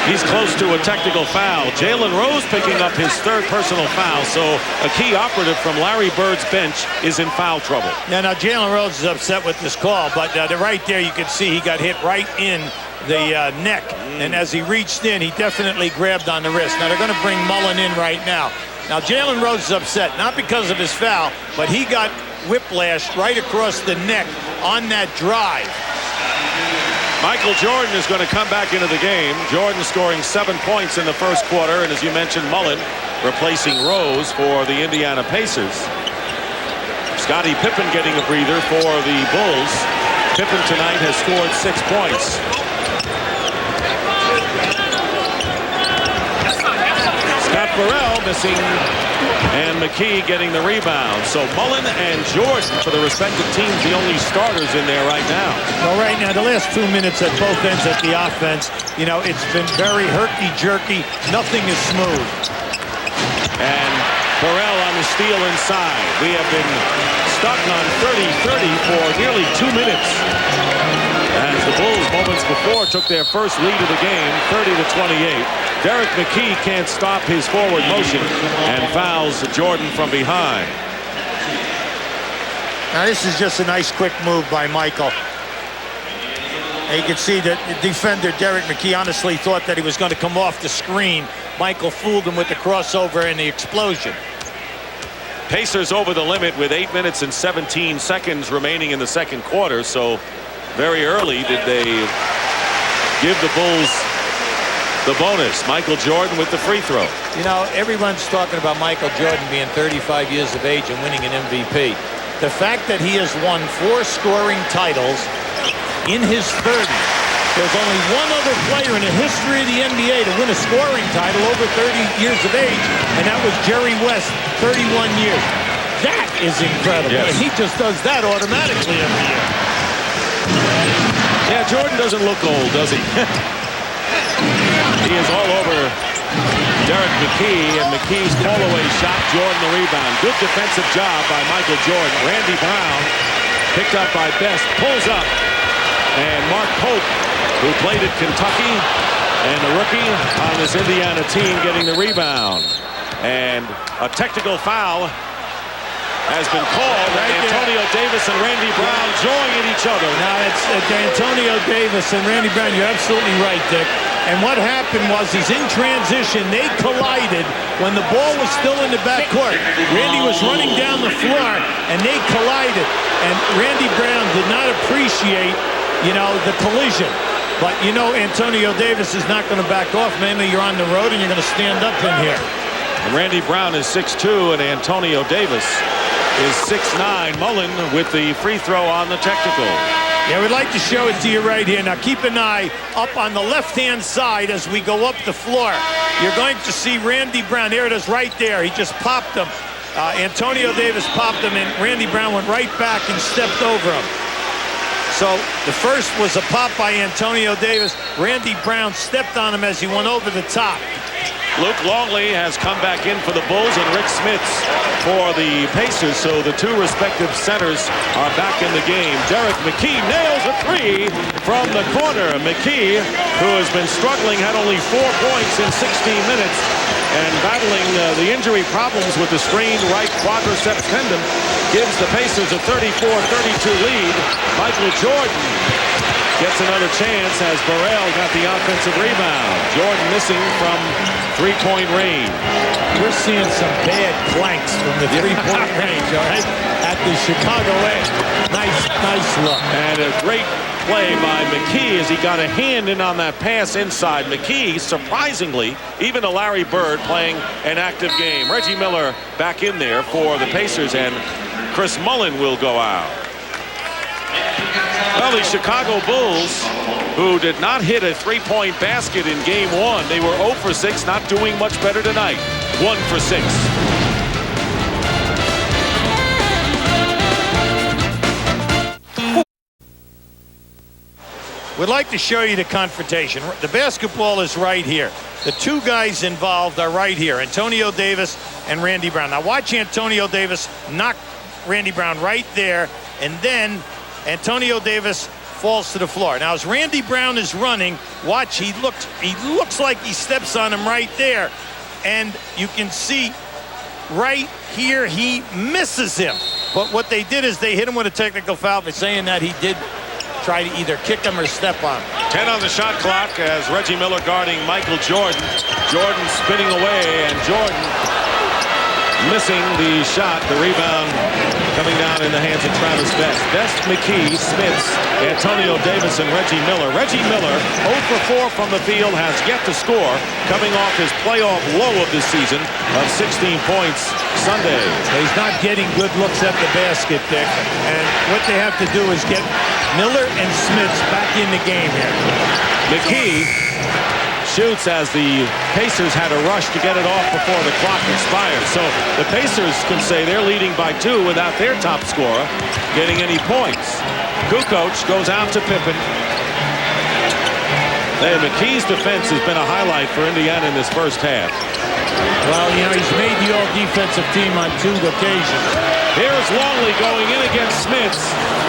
he's close to a technical foul. Jalen Rose picking up his 3rd personal foul, so a key operative from Larry Bird's bench is in foul trouble. Now Jalen Rose is upset with this call, but right there you can see he got hit right in the neck, and as he reached in, he definitely grabbed on the wrist. Now they're going to bring Mullen in right now. Now Jalen Rose is upset, not because of his foul, but he got whiplashed right across the neck on that drive. Michael Jordan is going to come back into the game. Jordan scoring 7 points in the first quarter, and as you mentioned, Mullen replacing Rose for the Indiana Pacers. Scottie Pippen getting a breather for the Bulls. Pippen tonight has scored 6 points. Scott Burrell missing, and McKee getting the rebound. So Mullen and Jordan for the respective teams, the only starters in there right now. Well, right now, the last 2 minutes at both ends at the offense, it's been very herky-jerky. Nothing is smooth. And Burrell on the steal inside. We have been stuck on 30-30 for nearly 2 minutes. As the Bulls moments before took their first lead of the game, 30-28. Derek McKee can't stop his forward motion and fouls Jordan from behind. Now this is just a nice quick move by Michael. And you can see that the defender, Derek McKee, honestly thought that he was going to come off the screen. Michael fooled him with the crossover and the explosion. Pacers over the limit with 8 minutes and 17 seconds remaining in the second quarter. So very early did they give the Bulls the bonus. Michael Jordan with the free throw. You know, everyone's talking about Michael Jordan being 35 years of age and winning an MVP. The fact that he has won 4 scoring titles in his 30s. There's only one other player in the history of the NBA to win a scoring title over 30 years of age, and that was Jerry West, 31 years. That is incredible. Yes. And he just does that automatically every year. Yeah, Jordan doesn't look old, does he? He is all over Derek McKee, and McKee's fall-away shot, Jordan the rebound. Good defensive job by Michael Jordan. Randy Brown, picked up by Best, pulls up. And Mark Pope, who played at Kentucky, and the rookie on this Indiana team getting the rebound. And a technical foul has been called. Antonio Davis and Randy Brown join at each other. Now, it's Antonio Davis and Randy Brown. You're absolutely right, Dick. And what happened was he's in transition. They collided when the ball was still in the backcourt. Randy was running down the floor, and they collided. And Randy Brown did not appreciate, you know, the collision. But, you know, Antonio Davis is not going to back off. Mainly you're on the road, and you're going to stand up in here. And Randy Brown is 6'2", and Antonio Davis is 6'9". Mullen with the free throw on the technical. Yeah, we'd like to show it to you right here. Now, keep an eye up on the left-hand side as we go up the floor. You're going to see Randy Brown. There it is right there. He just popped him. Antonio Davis popped him, and Randy Brown went right back and stepped over him. So the first was a pop by Antonio Davis. Randy Brown stepped on him as he went over the top. Luke Longley has come back in for the Bulls and Rick Smits for the Pacers. So the two respective centers are back in the game. Derek McKee nails a three from the corner. McKee, who has been struggling, had only 4 points in 16 minutes and battling the injury problems with the strained right quadriceps tendon, gives the Pacers a 34-32 lead. Michael Jordan gets another chance as Burrell got the offensive rebound. Jordan missing from three-point range. We're seeing some bad clanks from the three-point range, all right, at the Chicago end. Nice look. And a great play by McKee as he got a hand in on that pass inside. McKee, surprisingly, even to Larry Bird, playing an active game. Reggie Miller back in there for the Pacers, and Chris Mullen will go out. Well, the Chicago Bulls, who did not hit a three-point basket in game 1, they were 0 for 6, not doing much better tonight. 1 for 6. We'd like to show you the confrontation. The basketball is right here. The two guys involved are right here, Antonio Davis and Randy Brown. Now watch Antonio Davis knock Randy Brown right there, and then Antonio Davis falls to the floor. Now as Randy Brown is running, watch, he looks like he steps on him right there, and you can see right here he misses him. But what they did is they hit him with a technical foul for saying that he did try to either kick him or step on him. 10 on the shot clock as Reggie Miller guarding Michael Jordan. Jordan spinning away, and Jordan missing the shot. The rebound coming down in the hands of Travis Best. Best, McKee, Smits, Antonio Davis, and Reggie Miller. Reggie Miller, 0 for 4 from the field, has yet to score, coming off his playoff low of the season of 16 points Sunday. He's not getting good looks at the basket, Dick. And what they have to do is get Miller and Smits back in the game here. McKee shoots as the Pacers had a rush to get it off before the clock expires. So the Pacers can say they're leading by 2 without their top scorer getting any points. Kukoc goes out to Pippen. And McKee's defense has been a highlight for Indiana in this first half. Well, you know, he's made the all-defensive team on 2 occasions. Here's Longley going in against Smits.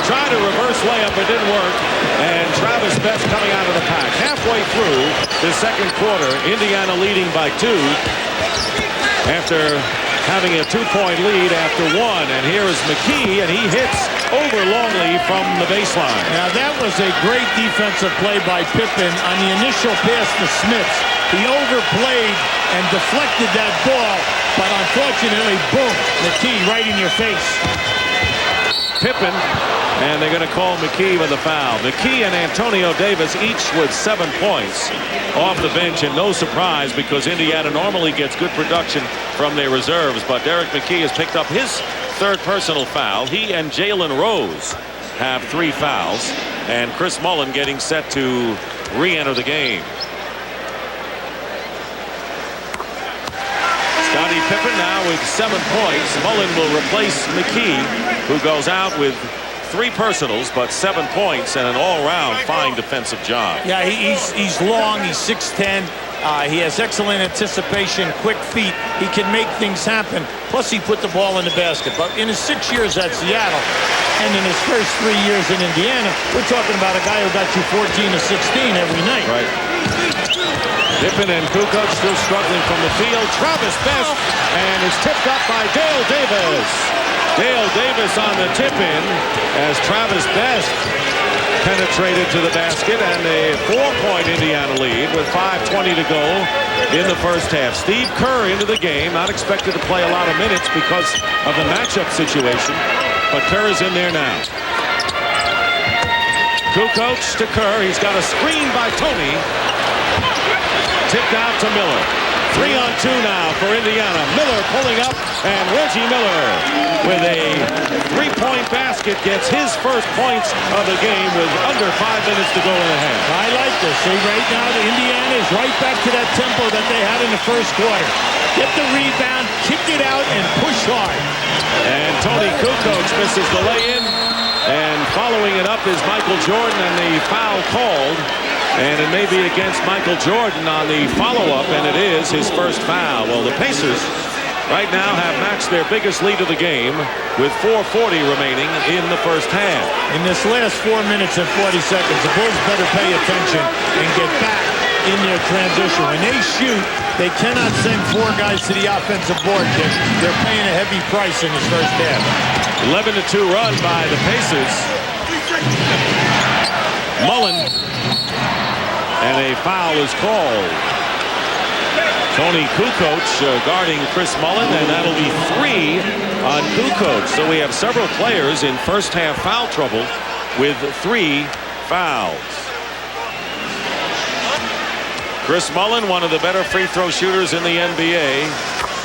Tried a reverse layup, it didn't work. And Travis Best coming out of the pack. Halfway through the second quarter, Indiana leading by 2 after having a 2-point lead after 1. And here is McKee, and he hits over Longley from the baseline. Now that was a great defensive play by Pippen on the initial pass to Smits. He overplayed and deflected that ball, but unfortunately, boom, McKee right in your face. Pippen, and they're going to call McKee with a foul. McKee and Antonio Davis each with 7 points off the bench, and no surprise because Indiana normally gets good production from their reserves, but Derek McKee has picked up his 3rd personal foul. He and Jalen Rose have 3 fouls, and Chris Mullin getting set to re-enter the game. Scottie Pippen now with 7 points. Mullin will replace McKee, who goes out with 3 personals, but 7 points and an all-round fine defensive job. Yeah, he's long. He's 6'10". He has excellent anticipation, quick feet. He can make things happen. Plus, he put the ball in the basket. But in his 6 years at Seattle and in his first 3 years in Indiana, we're talking about a guy who got you 14 to 16 every night. Right. Pippen and Kukoc still struggling from the field. Travis Best, and it's tipped up by Dale Davis. Dale Davis on the tip-in as Travis Best penetrated to the basket, and a 4-point Indiana lead with 5:20 to go in the first half. Steve Kerr into the game, not expected to play a lot of minutes because of the matchup situation, but Kerr is in there now. Kukoc to Kerr. He's got a screen by Toni. Tipped out to Miller. 3-on-2 now for Indiana. Miller pulling up, and Reggie Miller with a 3-point basket gets his first points of the game with under 5 minutes to go in the half. I like this. See, right now, Indiana is right back to that tempo that they had in the first quarter. Get the rebound, kick it out, and push hard. And Toni Kukoc misses the lay-in, and following it up is Michael Jordan, and the foul called. And it may be against Michael Jordan on the follow-up, and it is his first foul. Well, the Pacers right now have matched their biggest lead of the game with 4:40 remaining in the first half. In this last 4 minutes and 40 seconds, the Bulls better pay attention and get back in their transition. When they shoot, they cannot send 4 guys to the offensive board. They're paying a heavy price in this first half. 11-2 run by the Pacers. Mullin. And a foul is called. Toni Kukoc guarding Chris Mullin, and that'll be 3 on Kukoc. So we have several players in first half foul trouble with 3 fouls. Chris Mullin, one of the better free throw shooters in the NBA,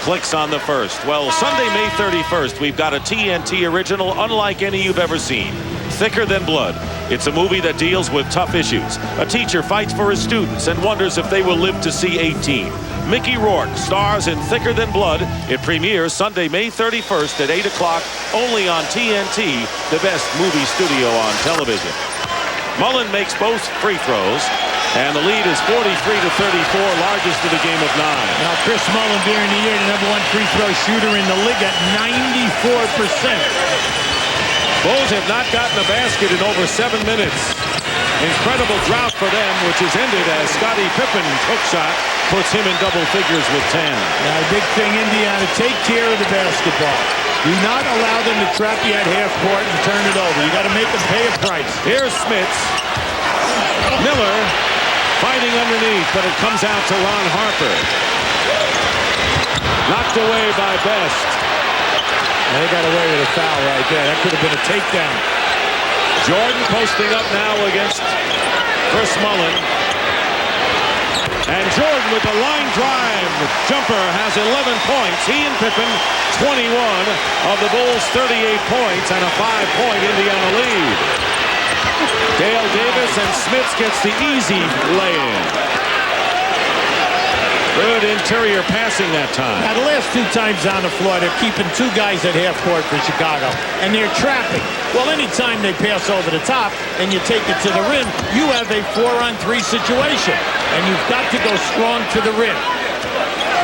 clicks on the first. Well, Sunday, May 31st, we've got a TNT original unlike any you've ever seen. Thicker Than Blood. It's a movie that deals with tough issues. A teacher fights for his students and wonders if they will live to see 18. Mickey Rourke stars in Thicker Than Blood. It premieres Sunday, May 31st at 8 o'clock, only on TNT, the best movie studio on television. Mullin makes both free throws, and the lead is 43-34, largest of the game of 9. Now, Chris Mullin during the year, the #1 free throw shooter in the league at 94%. Bulls have not gotten a basket in over 7 minutes. Incredible drought for them, which has ended as Scottie Pippen's hook shot puts him in double figures with 10. Now, the big thing, Indiana, take care of the basketball. Do not allow them to trap you at half court and turn it over. You got to make them pay a price. Here's Smits. Miller fighting underneath, but it comes out to Ron Harper. Knocked away by Best. They got away with a foul right there. That could have been a takedown. Jordan posting up now against Chris Mullin. And Jordan with the line drive jumper has 11 points. He and Pippen 21 of the Bulls' 38 points and a 5-point Indiana lead. Dale Davis and Smits gets the easy lay-in. Good interior passing that time. Now, the last 2 times on the floor, they're keeping 2 guys at half court for Chicago, and they're trapping. Well, anytime they pass over the top and you take it to the rim, you have a 4-on-3 situation, and you've got to go strong to the rim.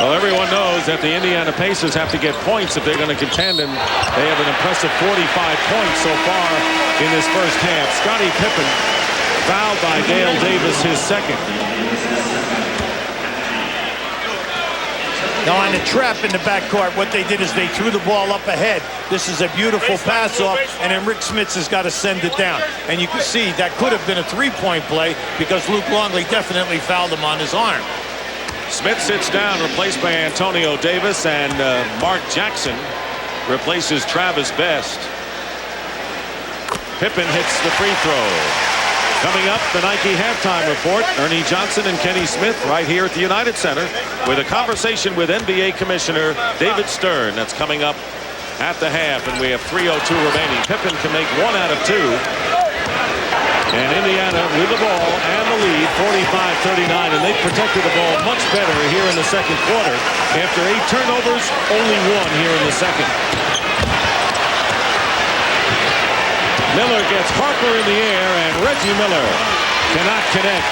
Well, everyone knows that the Indiana Pacers have to get points if they're going to contend, and they have an impressive 45 points so far in this first half. Scottie Pippen fouled by Dale Davis, his second. Now on the trap in the backcourt, what they did is they threw the ball up ahead. This is a beautiful pass off, and then Rick Smits has got to send it down. And you can see that could have been a three-point play because Luke Longley definitely fouled him on his arm. Smith sits down, replaced by Antonio Davis, and Mark Jackson replaces Travis Best. Pippen hits the free throw. Coming up, the Nike halftime report. Ernie Johnson and Kenny Smith right here at the United Center with a conversation with NBA Commissioner David Stern. That's coming up at the half, and we have 3:02 remaining. Pippen can make 1 out of 2. And Indiana with the ball and the lead, 45-39, and they've protected the ball much better here in the second quarter. After 8 turnovers, only 1 here in the second. Miller gets Harper in the air, and Reggie Miller cannot connect.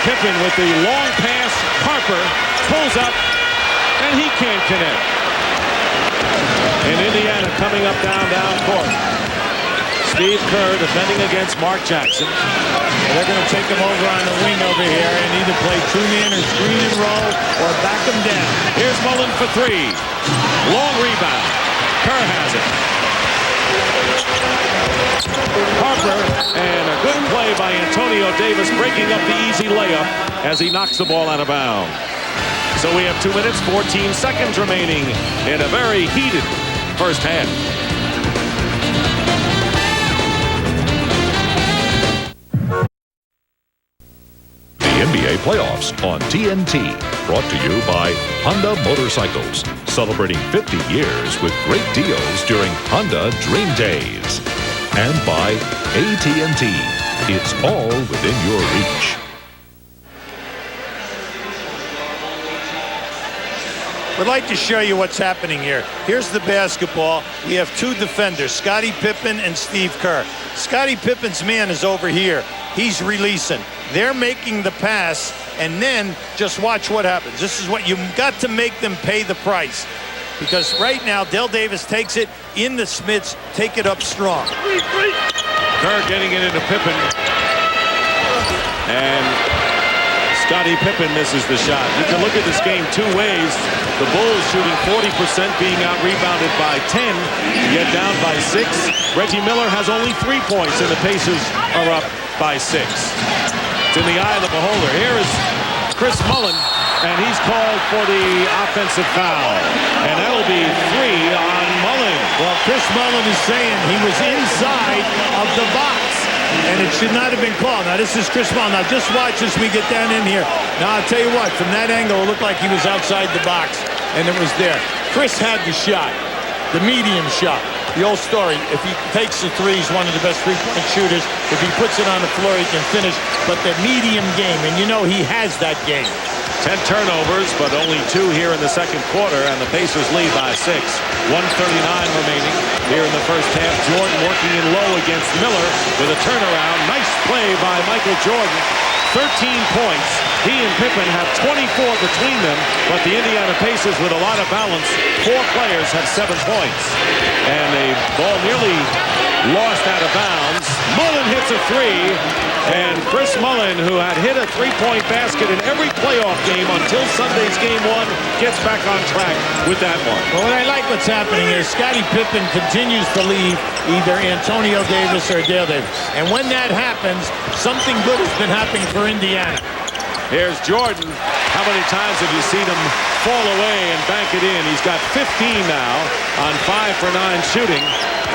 Pippen with the long pass. Harper pulls up, and he can't connect. And Indiana coming up down court. Steve Kerr defending against Mark Jackson. They're going to take him over on the wing over here and either play two-man or screen and roll or back him down. Here's Mullen for 3. Long rebound. Kerr has it. Harper, and a good play by Antonio Davis, breaking up the easy layup as he knocks the ball out of bounds. So we have 2 minutes, 14 seconds remaining in a very heated first half. The NBA playoffs on TNT, brought to you by Honda Motorcycles, celebrating 50 years with great deals during Honda Dream Days. And by AT&T, it's all within your reach. We'd like to show you what's happening here. Here's the basketball. We have 2 defenders, Scottie Pippen and Steve Kerr. Scottie Pippen's man is over here. He's releasing. They're making the pass, and then just watch what happens. This is what you've got to make them pay the price. Because right now, Dale Davis takes it in the Smits, take it up strong. Kerr getting it into Pippen. And Scottie Pippen misses the shot. You can look at this game 2 ways. The Bulls shooting 40%, being out-rebounded by 10, yet down by 6. Reggie Miller has only 3 points, and the Pacers are up by 6. It's in the eye of the beholder. Here is Chris Mullen, and he's called for the offensive foul. And that'll be 3 on Mullen. Well, Chris Mullen is saying he was inside of the box, and it should not have been called. Now, this is Chris Mullen. Now, just watch as we get down in here. Now, I'll tell you what, from that angle, it looked like he was outside the box, and it was there. Chris had the shot, the medium shot. The old story, if he takes the 3, he's one of the best three-point shooters. If he puts it on the floor, he can finish. But the medium game, and you know he has that game. 10 turnovers, but only 2 here in the second quarter, and the Pacers lead by 6. 1:39 remaining here in the first half. Jordan working in low against Miller with a turnaround. Nice play by Michael Jordan. 13 points. He and Pippen have 24 between them, but the Indiana Pacers, with a lot of balance, 4 players have 7 points. And a ball nearly lost out of bounds. Mullen hits a 3, and Chris Mullen, who had hit a 3-point basket in every playoff game until Sunday's game 1, gets back on track with that one. Well, what I like what's happening is Scottie Pippen continues to lead either Antonio Davis or Dale Davis. And when that happens, something good has been happening for Indiana. Here's Jordan. How many times have you seen him fall away and bank it in? He's got 15 now on 5 for 9 shooting.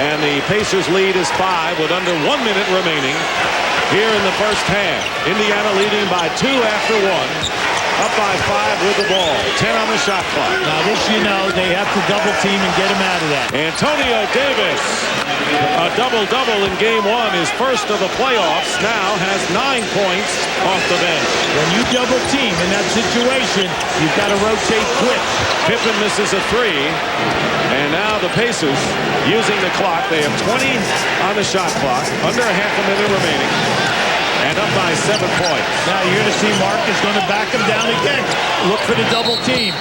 And the Pacers lead is 5 with under 1 minute remaining here in the first half. Indiana leading by 2 after 1. Up by 5 with the ball. 10 on the shot clock. Now this, you know, they have to double team and get him out of that. Antonio Davis, a double-double in game 1, his first of the playoffs, now has 9 points off the bench. When you double team in that situation, you've got to rotate quick. Pippen misses a 3. And now the Pacers using the clock. They have 20 on the shot clock, under a half a minute remaining, and up by 7 points. Now you're going to see Mark is going to back him down again. Look for the double team.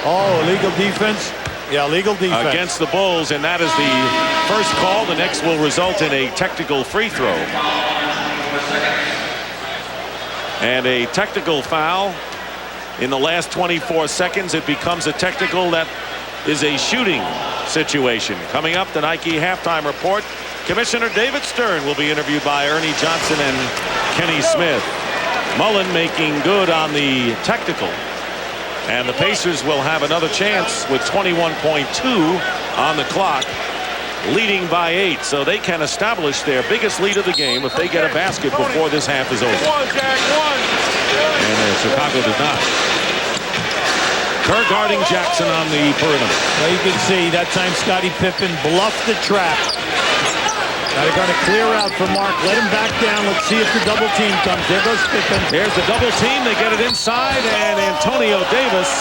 Oh, illegal defense. Yeah, legal defense. Against the Bulls, and that is the first call. The next will result in a technical free throw. And a technical foul In the last 24 seconds, it becomes a technical that is a shooting situation. Coming up, the Nike halftime report. Commissioner David Stern will be interviewed by Ernie Johnson and Kenny Smith. Mullen making good on the technical. And the Pacers will have another chance with 21.2 on the clock, leading by 8. So they can establish their biggest lead of the game if they get a basket before this half is over. And Chicago does not. Kerr guarding Jackson on the perimeter. Well, you can see that time Scottie Pippen bluffed the trap. Now they're going to clear out for Mark. Let him back down. Let's see if the double team comes. There goes Pippen. Here's the double team. They get it inside, and Antonio Davis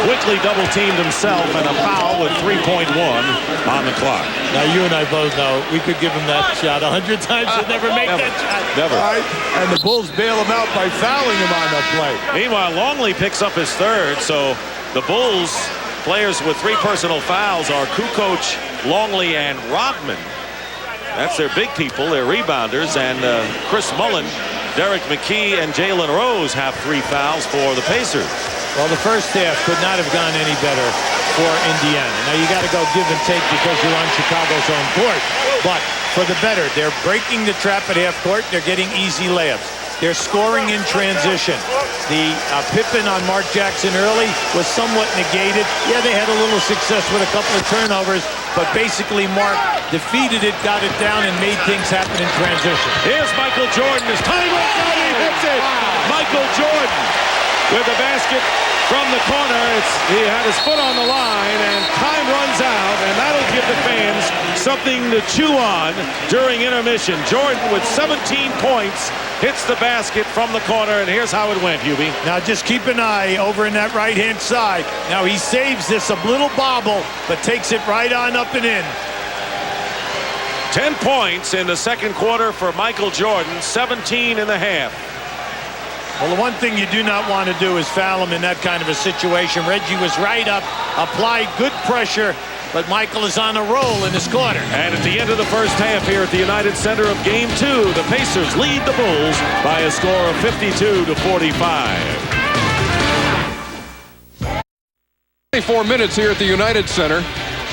quickly double teamed himself, and a foul with 3.1 on the clock. Now you and I both know we could give him that shot 100 times and never make that shot. Never. Right? And the Bulls bail him out by fouling him on that play. Meanwhile, Longley picks up his third, so the Bulls players with 3 personal fouls are Kukoc, Longley, and Rodman. That's their big people, their rebounders, and Chris Mullen, Derek McKee, and Jalen Rose have 3 fouls for the Pacers. Well, the first half could not have gone any better for Indiana. Now you got to go give and take because you're on Chicago's own court. But for the better, they're breaking the trap at half court. They're getting easy layups. They're scoring in transition. The Pippen on Mark Jackson early was somewhat negated. Yeah, they had a little success with a couple of turnovers, but basically Mark defeated it, got it down, and made things happen in transition. Here's Michael Jordan. His time runs out. He hits it. Michael Jordan with the basket from the corner. He had his foot on the line, and time runs out, and that'll give the fans something to chew on during intermission. Jordan with 17 points hits the basket from the corner, and here's how it went, Hubie. Now just keep an eye over in that right-hand side. Now he saves this, a little bobble, but takes it right on up and in. 10 points in the second quarter for Michael Jordan, 17 in the half. Well, the one thing you do not want to do is foul him in that kind of a situation. Reggie was right up, applied good pressure, but Michael is on a roll in this quarter. And at the end of the first half here at the United Center of Game 2, the Pacers lead the Bulls by a score of 52-45. 24 minutes here at the United Center.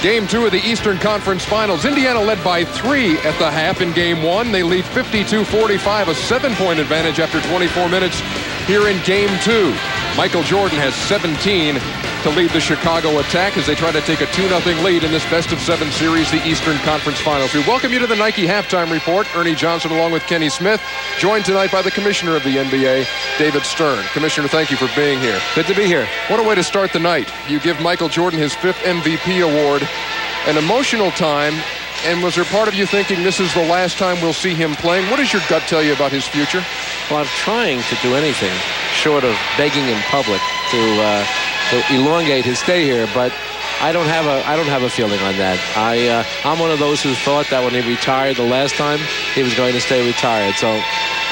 Game 2 of the Eastern Conference Finals. Indiana led by 3 at the half in Game 1. They lead 52-45, a 7-point advantage after 24 minutes here in Game 2. Michael Jordan has 17 to lead the Chicago attack as they try to take a 2-0 lead in this best-of-7 series, the Eastern Conference Finals. We welcome you to the Nike Halftime Report. Ernie Johnson along with Kenny Smith, joined tonight by the Commissioner of the NBA, David Stern. Commissioner, thank you for being here. Good to be here. What a way to start the night. You give Michael Jordan his 5th MVP award, an emotional time, and was there part of you thinking this is the last time we'll see him playing? What does your gut tell you about his future? Well, I'm trying to do anything short of begging in public to elongate his stay here, but I don't have a feeling on that. I'm one of those who thought that when he retired the last time, he was going to stay retired. So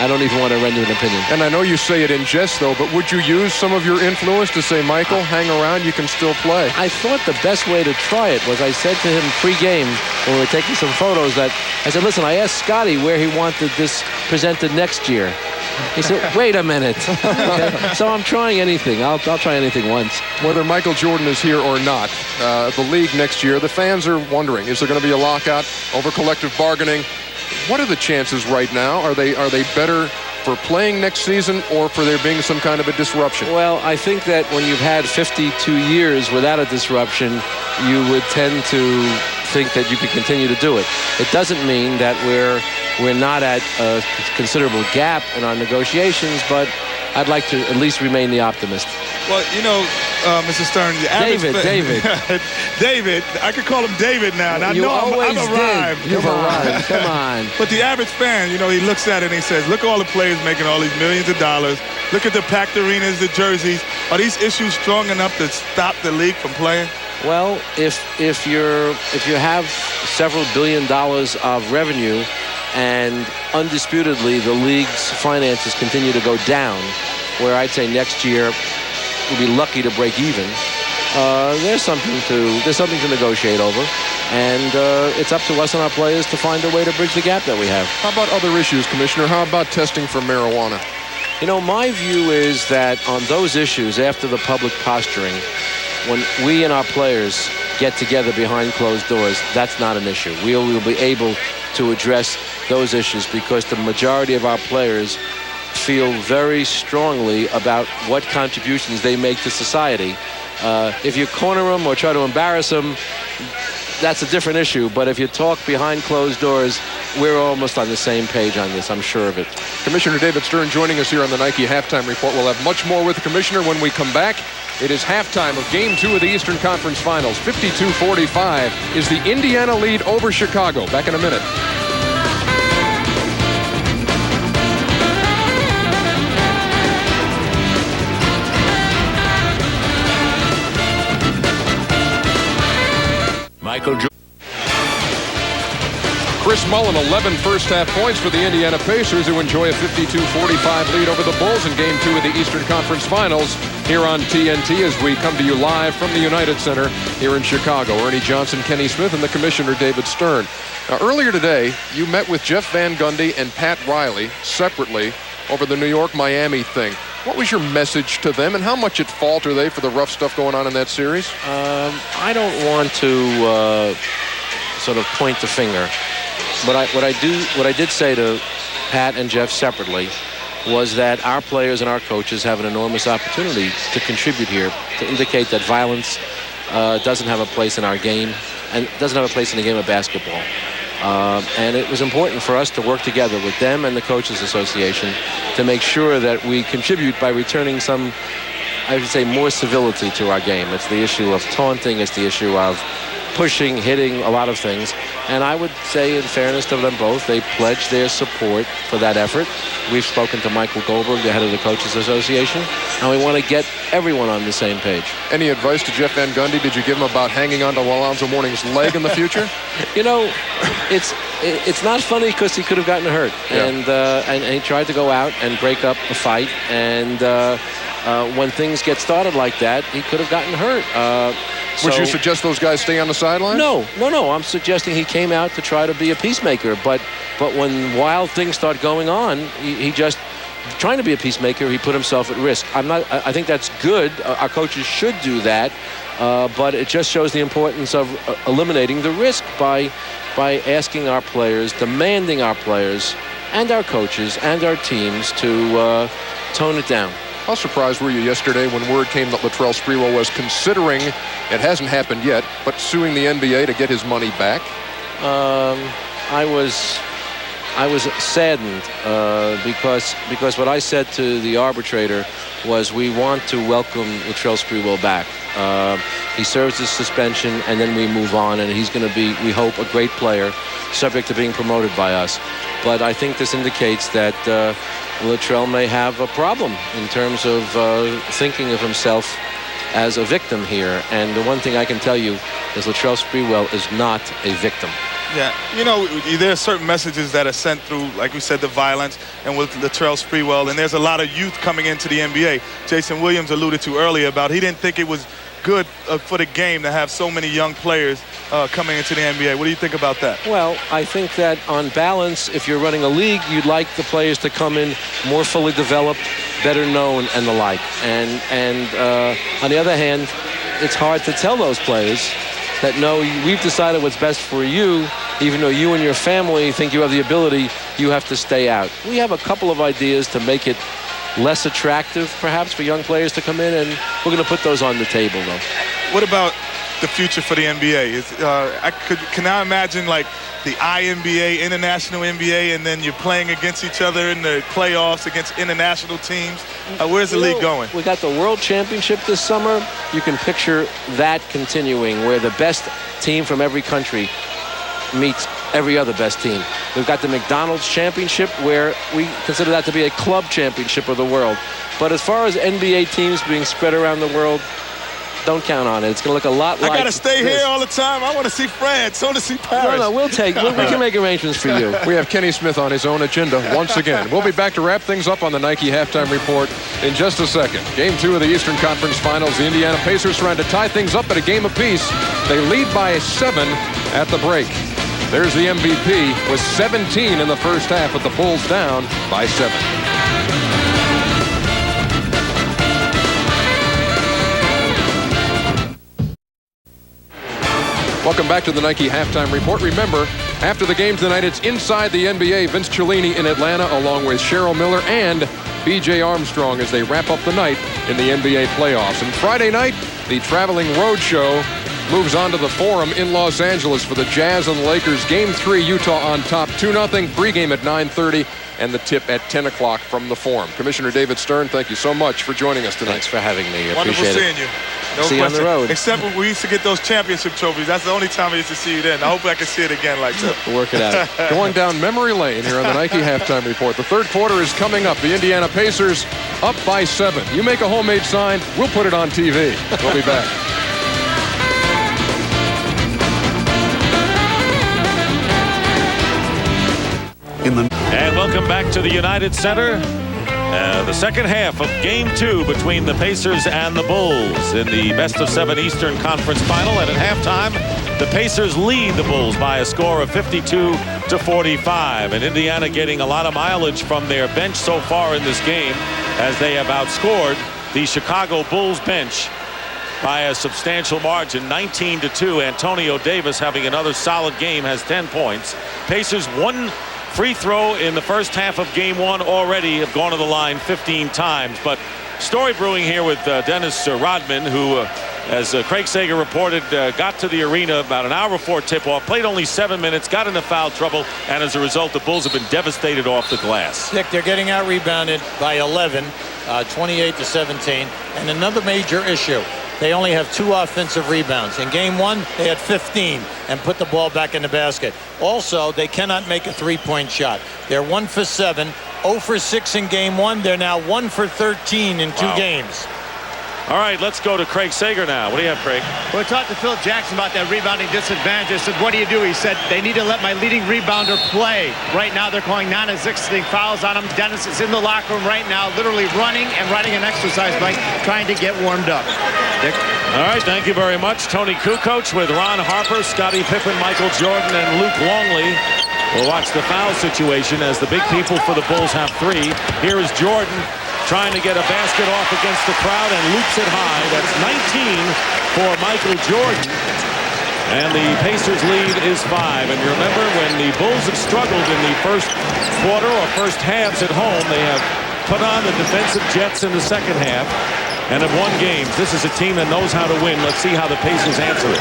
I don't even want to render an opinion. And I know you say it in jest, though, but would you use some of your influence to say, Michael, hang around, you can still play? I thought the best way to try it was I said to him pre-game when we were taking some photos that I said, listen, I asked Scottie where he wanted this presented next year. He said, wait a minute. Okay. So I'm trying anything. I'll try anything once. Whether Michael Jordan is here or not, the league next year, the fans are wondering, is there going to be a lockout over collective bargaining? What are the chances right now? Are they better for playing next season or for there being some kind of a disruption? Well, I think that when you've had 52 years without a disruption, you would tend to think that you could continue to do it. It doesn't mean that we're not at a considerable gap in our negotiations, but I'd like to at least remain the optimist. Well, you know, Mr. Stern, the average David. I could call him David now. And I you know always I've arrived. You've arrived. Come on. But the average fan, you know, he looks at it and he says, look at all the players making all these millions of dollars. Look at the packed arenas, the jerseys. Are these issues strong enough to stop the league from playing? Well, if you have several $1 billion of revenue and undisputedly the league's finances continue to go down, where I'd say next year we'll be lucky to break even, there's something to negotiate over, and it's up to us and our players to find a way to bridge the gap that we have. How about other issues, Commissioner? How about testing for marijuana? You know, my view is that on those issues, after the public posturing, when we and our players get together behind closed doors, that's not an issue. We will be able to address those issues because the majority of our players feel very strongly about what contributions they make to society. If you corner them or try to embarrass them, that's a different issue. But if you talk behind closed doors, we're almost on the same page on this. I'm sure of it. Commissioner David Stern joining us here on the Nike Halftime Report. We'll have much more with the Commissioner when we come back. It is halftime of Game 2 of the Eastern Conference Finals. 52-45 is the Indiana lead over Chicago. Back in a minute. Michael Jordan. Chris Mullin, 11 first-half points for the Indiana Pacers, who enjoy a 52-45 lead over the Bulls in Game 2 of the Eastern Conference Finals here on TNT as we come to you live from the United Center here in Chicago. Ernie Johnson, Kenny Smith, and the Commissioner David Stern. Now, earlier today, you met with Jeff Van Gundy and Pat Riley separately over the New York-Miami thing. What was your message to them, and how much at fault are they for the rough stuff going on in that series? I don't want to sort of point the finger. What I did say to Pat and Jeff separately was that our players and our coaches have an enormous opportunity to contribute here, to indicate that violence doesn't have a place in our game and doesn't have a place in the game of basketball. And it was important for us to work together with them and the Coaches Association to make sure that we contribute by returning some, I would say, more civility to our game. It's the issue of taunting. It's the issue of pushing, hitting, a lot of things. And I would say, in fairness to them both, they pledged their support for that effort. We've spoken to Michael Goldberg, the head of the Coaches Association, and we want to get everyone on the same page. Any advice to Jeff Van Gundy? Did you give him about hanging on to Alonzo Mourning's leg in the future? You know, it's not funny because he could have gotten hurt. Yeah. And he tried to go out and break up the fight. And when things get started like that, he could have gotten hurt. Would you suggest those guys stay on the sidelines? No. I'm suggesting he came out to try to be a peacemaker. But when wild things start going on, he just trying to be a peacemaker. He put himself at risk. I think that's good. Our coaches should do that. But it just shows the importance of eliminating the risk by asking our players, demanding our players and our coaches and our teams to tone it down. How surprised were you yesterday when word came that Latrell Sprewell was considering, it hasn't happened yet, but suing the NBA to get his money back? I was saddened because what I said to the arbitrator was we want to welcome Latrell Sprewell back. He serves his suspension and then we move on, and he's going to be, we hope, a great player subject to being promoted by us. But I think this indicates that Latrell may have a problem in terms of thinking of himself as a victim here. And the one thing I can tell you is Latrell Sprewell is not a victim. Yeah, you know, there are certain messages that are sent through, like we said, the violence, and with Latrell Sprewell, and there's a lot of youth coming into the NBA. Jason Williams alluded to earlier about he didn't think it was good for the game to have so many young players coming into the NBA. What do you think about that? Well, I think that on balance, if you're running a league, you'd like the players to come in more fully developed, better known, and the like. And on the other hand, it's hard to tell those players that, no, we've decided what's best for you, even though you and your family think you have the ability, you have to stay out. We have a couple of ideas to make it less attractive, perhaps, for young players to come in, and we're going to put those on the table, though. What about the future for the NBA? Can I imagine, like, the INBA, International NBA, and then you're playing against each other in the playoffs against international teams? Where's the league going? We got the World Championship this summer. You can picture that continuing, where the best team from every country meets every other best team. We've got the McDonald's Championship, where we consider that to be a club championship of the world. But as far as NBA teams being spread around the world, don't count on it. It's going to look a lot like I got to stay here all the time. I want to see France. I want to see Paris. No, we can make arrangements for you. We have Kenny Smith on his own agenda once again. We'll be back to wrap things up on the Nike Halftime Report in just a second. Game 2 of the Eastern Conference Finals. The Indiana Pacers trying to tie things up at a game apiece. They lead by 7 at the break. There's the MVP with 17 in the first half, with the Bulls down by 7. Welcome back to the Nike Halftime Report. Remember, after the game tonight, it's Inside the NBA. Vince Cellini in Atlanta, along with Cheryl Miller and B.J. Armstrong as they wrap up the night in the NBA playoffs. And Friday night, the traveling road show moves on to the Forum in Los Angeles for the Jazz and the Lakers. Game 3, Utah on top 2-0. Pregame at 9:30 and the tip at 10 o'clock from the Forum. Commissioner David Stern, thank you so much for joining us tonight. Thanks for having me. Wonderful seeing you. No see you on the road. Except when we used to get those championship trophies. That's the only time I used to see you then. I hope I can see it again like that. We'll work it out. Going down memory lane here on the Nike Halftime Report. The third quarter is coming up. The Indiana Pacers up by 7. You make a homemade sign, we'll put it on TV. We'll be back. And welcome back to the United Center. The second half of Game 2 between the Pacers and the Bulls in the best-of-7 Eastern Conference Final. And at halftime, the Pacers lead the Bulls by a score of 52-45. And Indiana getting a lot of mileage from their bench so far in this game as they have outscored the Chicago Bulls bench by a substantial margin, 19-2. Antonio Davis, having another solid game, has 10 points. Pacers one free throw in the first half of Game 1 already, have gone to the line 15 times. But story brewing here with Dennis Rodman, who, as Craig Sager reported, got to the arena about an hour before tip-off, played only 7 minutes, got into foul trouble, and as a result, the Bulls have been devastated off the glass. Dick, they're getting out-rebounded by 11, 28-17. And another major issue, they only have 2 offensive rebounds. In Game 1, they had 15 and put the ball back in the basket. Also, they cannot make a three-point shot. They're 1 for 7, 0 for 6 in Game 1. They're now 1 for 13 in 2 games. All right, let's go to Craig Sager now. What do you have, Craig? Well, we talked to Phil Jackson about that rebounding disadvantage. I said, what do you do? He said, they need to let my leading rebounder play. Right now, they're calling non-existing fouls on him. Dennis is in the locker room right now, literally running and riding an exercise bike, trying to get warmed up. Dick? All right, thank you very much. Toni Kukoc with Ron Harper, Scottie Pippen, Michael Jordan, and Luke Longley. We'll watch the foul situation as the big people for the Bulls have 3. Here is Jordan trying to get a basket off against the crowd and loops it high. That's 19 for Michael Jordan. And the Pacers lead is 5. And remember, when the Bulls have struggled in the first quarter or first halves at home, they have put on the defensive jets in the second half and have won games. This is a team that knows how to win. Let's see how the Pacers answer it.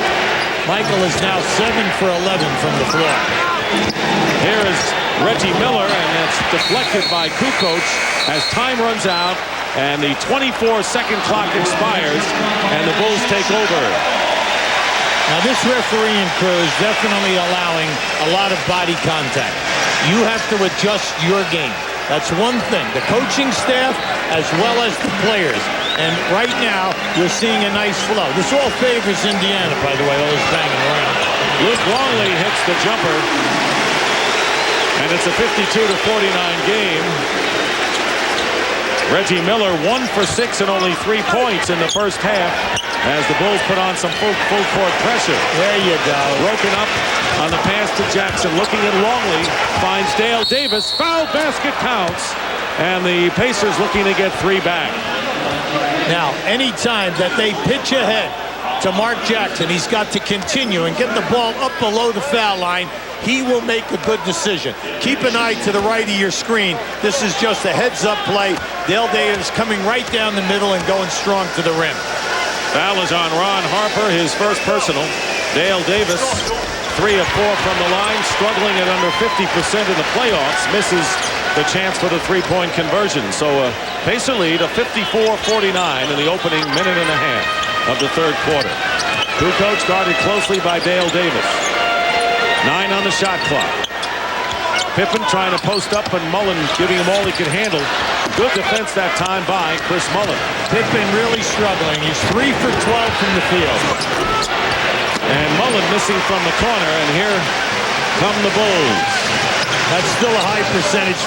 Michael is now 7 for 11 from the floor. Here is Reggie Miller, and that's deflected by Kukoc as time runs out and the 24-second clock expires and the Bulls take over. Now this refereeing crew is definitely allowing a lot of body contact. You have to adjust your game. That's one thing. The coaching staff as well as the players. And right now you're seeing a nice flow. This all favors Indiana, by the way, all this banging around. Luke Longley hits the jumper. And it's a 52-49 game. Reggie Miller 1 for 6 and only 3 points in the first half as the Bulls put on some full court pressure. There you go. Broken up on the pass to Jackson. Looking at Longley. Finds Dale Davis. Foul basket counts. And the Pacers looking to get 3 back. Now, anytime that they pitch ahead to Mark Jackson, he's got to continue and get the ball up below the foul line. He will make a good decision. Keep an eye to the right of your screen. This is just a heads-up play. Dale Davis coming right down the middle and going strong to the rim. Foul is on Ron Harper, his first personal. Dale Davis, 3 of 4 from the line, struggling at under 50% in the playoffs, misses the chance for the three-point conversion. So a Pacer lead of 54-49 in the opening minute and a half of the third quarter. Kukoc guarded closely by Dale Davis. 9 on the shot clock. Pippen trying to post up and Mullen giving him all he could handle. Good defense that time by Chris Mullen. Pippen really struggling. He's 3 for 12 from the field. And Mullen missing from the corner, and here come the Bulls. That's still a high percentage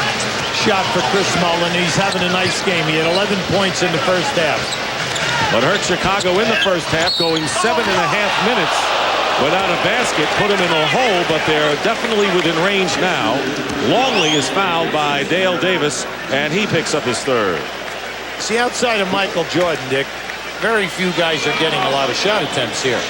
shot for Chris Mullen. He's having a nice game. He had 11 points in the first half. But hurt Chicago in the first half, going 7.5 minutes without a basket, put him in a hole, but they're definitely within range now. Longley is fouled by Dale Davis, and he picks up his 3rd. See, outside of Michael Jordan, Dick, very few guys are getting a lot of shot attempts here.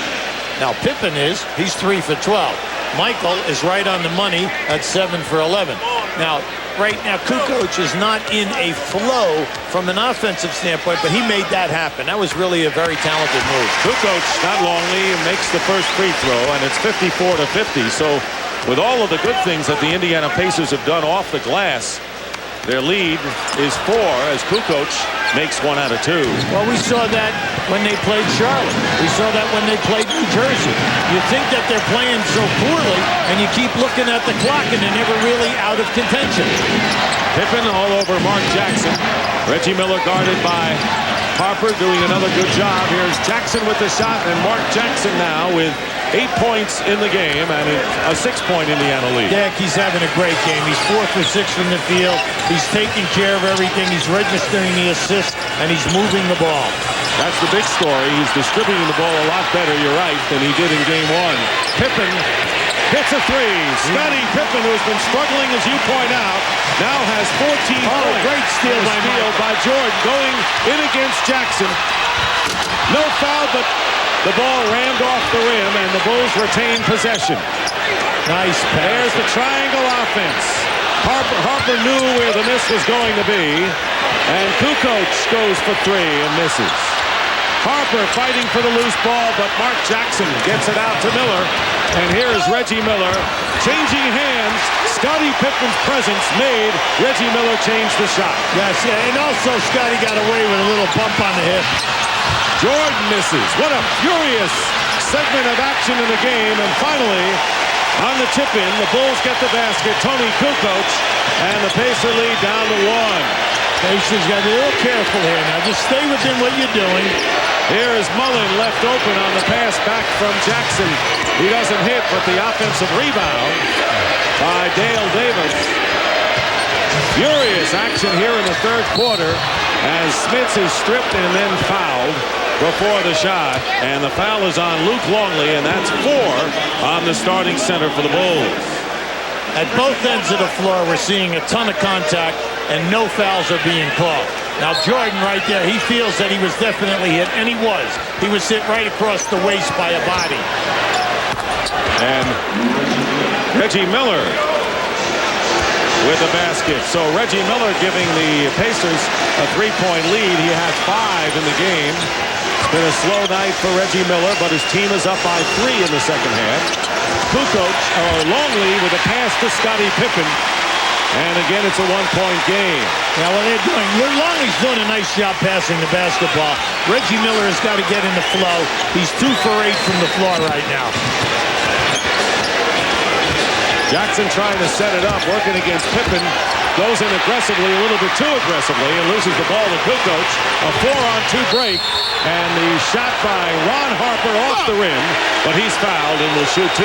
Now Pippen he's 3 for 12. Michael is right on the money at 7 for 11. Now, right now, Kukoc is not in a flow from an offensive standpoint, but he made that happen. That was really a very talented move. Kukoc, not Longley, makes the first free throw, and it's 54-50. So with all of the good things that the Indiana Pacers have done off the glass, their lead is 4 as Kukoc makes 1 out of 2. Well, we saw that when they played Charlotte. We saw that when they played New Jersey. You think that they're playing so poorly, and you keep looking at the clock, and they're never really out of contention. Pippen all over Mark Jackson. Reggie Miller guarded by Harper, doing another good job. Here's Jackson with the shot, and Mark Jackson now with 8 points in the game and a 6-point Indiana lead. Dak, he's having a great game. He's 4 for 6 from the field. He's taking care of everything. He's registering the assists, and he's moving the ball. That's the big story. He's distributing the ball a lot better, you're right, than he did in game 1. Pippen hits a 3. Scottie Pippen, who has been struggling, as you point out, now has 14 points. Great steal by Jordan, going in against Jackson. No foul, but the ball rammed off the rim, and the Bulls retain possession. Nice pass. There's the triangle offense. Harper knew where the miss was going to be, and Kukoc goes for 3 and misses. Harper fighting for the loose ball, but Mark Jackson gets it out to Miller. And here is Reggie Miller changing hands. Scottie Pippen's presence made Reggie Miller change the shot. Yes, and also Scottie got away with a little bump on the hip. Jordan misses. What a furious segment of action in the game. And finally, on the tip-in, the Bulls get the basket. Toni Kukoc, and the Pacer lead down to 1. Pacers got to be a little careful here now. Just stay within what you're doing. Here is Mullen left open on the pass back from Jackson. He doesn't hit, but the offensive rebound by Dale Davis. Furious action here in the third quarter as Smits is stripped and then fouled before the shot. And the foul is on Luke Longley, and that's 4 on the starting center for the Bulls. At both ends of the floor, we're seeing a ton of contact, and no fouls are being called. Now, Jordan right there, he feels that he was definitely hit, and he was. He was hit right across the waist by a body. And Reggie Miller with the basket. So Reggie Miller giving the Pacers a 3-point lead. He had 5 in the game. It's been a slow night for Reggie Miller, but his team is up by 3 in the second half. Kukoc, or Longley, with a pass to Scottie Pippen. And again, it's a 1-point game. Now, what they're doing, Longley's doing a nice job passing the basketball. Reggie Miller has got to get in the flow. He's 2 for 8 from the floor right now. Jackson trying to set it up, working against Pippen. Goes in aggressively, a little bit too aggressively, and loses the ball to Kukoc. A 4-on-2 break, and the shot by Ron Harper off the rim, but he's fouled and will shoot 2.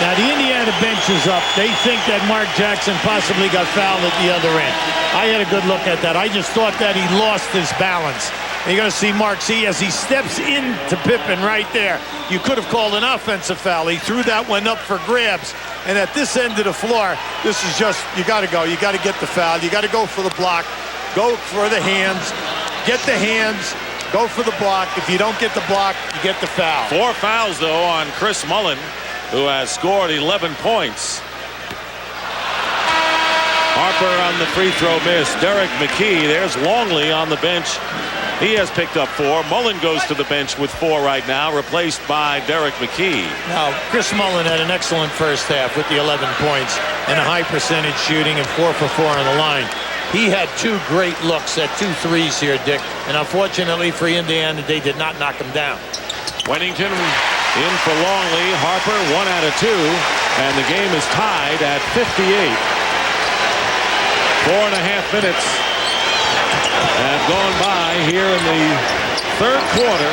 Now, the Indiana bench is up. They think that Mark Jackson possibly got fouled at the other end. I had a good look at that. I just thought that he lost his balance. You're going to see Mark C as he steps into Pippen right there. You could have called an offensive foul. He threw that one up for grabs. And at this end of the floor, this is just, you got to go. You got to get the foul. You got to go for the block. Go for the hands. Get the hands. Go for the block. If you don't get the block, you get the foul. 4 fouls, though, on Chris Mullen, who has scored 11 points. Harper on the free throw miss. Derek McKee, there's Longley on the bench. He has picked up 4. Mullen goes to the bench with 4 right now, replaced by Derek McKee. Now, Chris Mullen had an excellent first half with the 11 points and a high percentage shooting and 4 for 4 on the line. He had 2 great looks at 2 threes here, Dick, and unfortunately for Indiana, they did not knock him down. Wennington in for Longley. Harper 1 out of 2, and the game is tied at 58. 4.5 minutes have gone by here in the third quarter.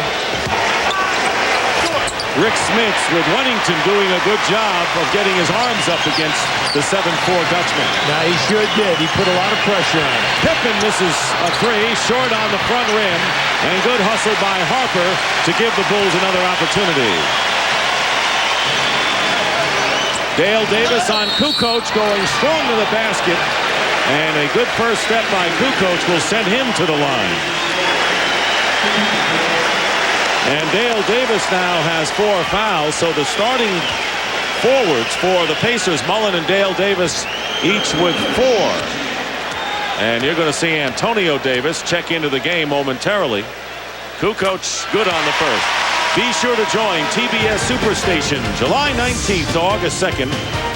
Rick Smits with Wennington doing a good job of getting his arms up against the 7'4 Dutchman. Now, he sure did. He put a lot of pressure on him. Pippen misses a 3, short on the front rim, and good hustle by Harper to give the Bulls another opportunity. Dale Davis on Kukoc, going strong to the basket, and a good first step by Kukoc will send him to the line. And Dale Davis now has 4 fouls, so the starting forwards for the Pacers, Mullen and Dale Davis, each with 4. And you're going to see Antonio Davis check into the game momentarily. Kukoc good on the first. Be sure to join TBS Superstation July 19th to August 2nd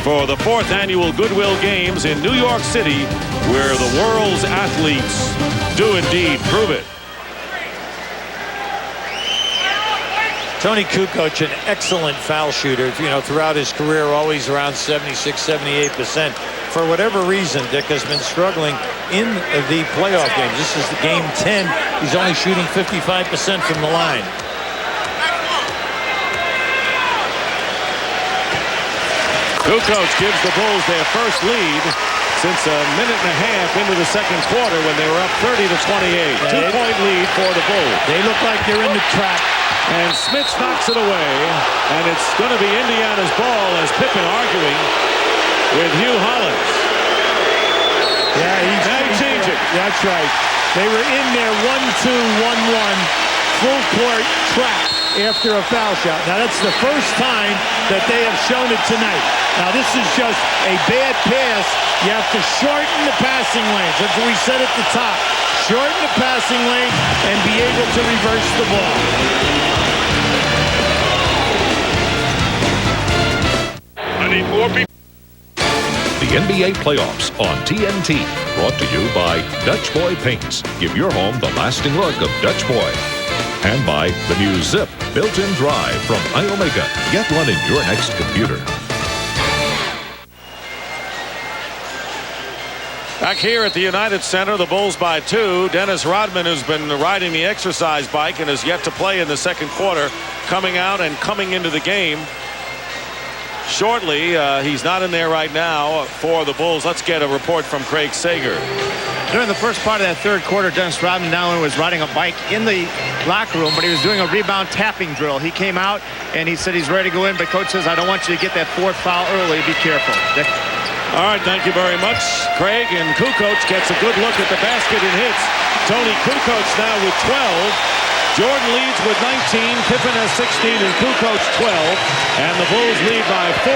for the 4th annual Goodwill Games in New York City, where the world's athletes do indeed prove it. Toni Kukoc, an excellent foul shooter, throughout his career, always around 76, 78%. For whatever reason, Dick has been struggling in the playoff games. This is the game 10. He's only shooting 55% from the line. Kukoc gives the Bulls their first lead since a minute and a half into the second quarter when they were up 30 to 28. 2-point lead for the Bulls. They look like they're in the trap. And Smith knocks it away, and it's going to be Indiana's ball as Pippen arguing with Hugh Hollins. Yeah, now he changed it. That's right. They were in there 1-2, 1-1, full court trap after a foul shot. Now that's the first time that they have shown it tonight. Now this is just a bad pass. You have to shorten the passing lanes. That's what we said at the top. Shorten the passing lane and be able to reverse the ball. I need more people. The NBA playoffs on TNT. Brought to you by Dutch Boy Paints. Give your home the lasting look of Dutch Boy. And by the new Zip built-in drive from iOmega. Get one in your next computer. Back here at the United Center, the Bulls by 2. Dennis Rodman, who's been riding the exercise bike and has yet to play in the second quarter, coming out and coming into the game shortly. He's not in there right now for the Bulls. Let's get a report from Craig Sager. During the first part of that third quarter, Dennis Rodman not only was riding a bike in the locker room, but he was doing a rebound tapping drill. He came out and he said he's ready to go in, but coach says, I don't want you to get that 4th foul early. Be careful. Dick? All right, thank you very much, Craig. And Kukoc gets a good look at the basket and hits. Toni Kukoc now with 12. Jordan leads with 19. Pippen has 16 and Kukoc 12. And the Bulls lead by 4.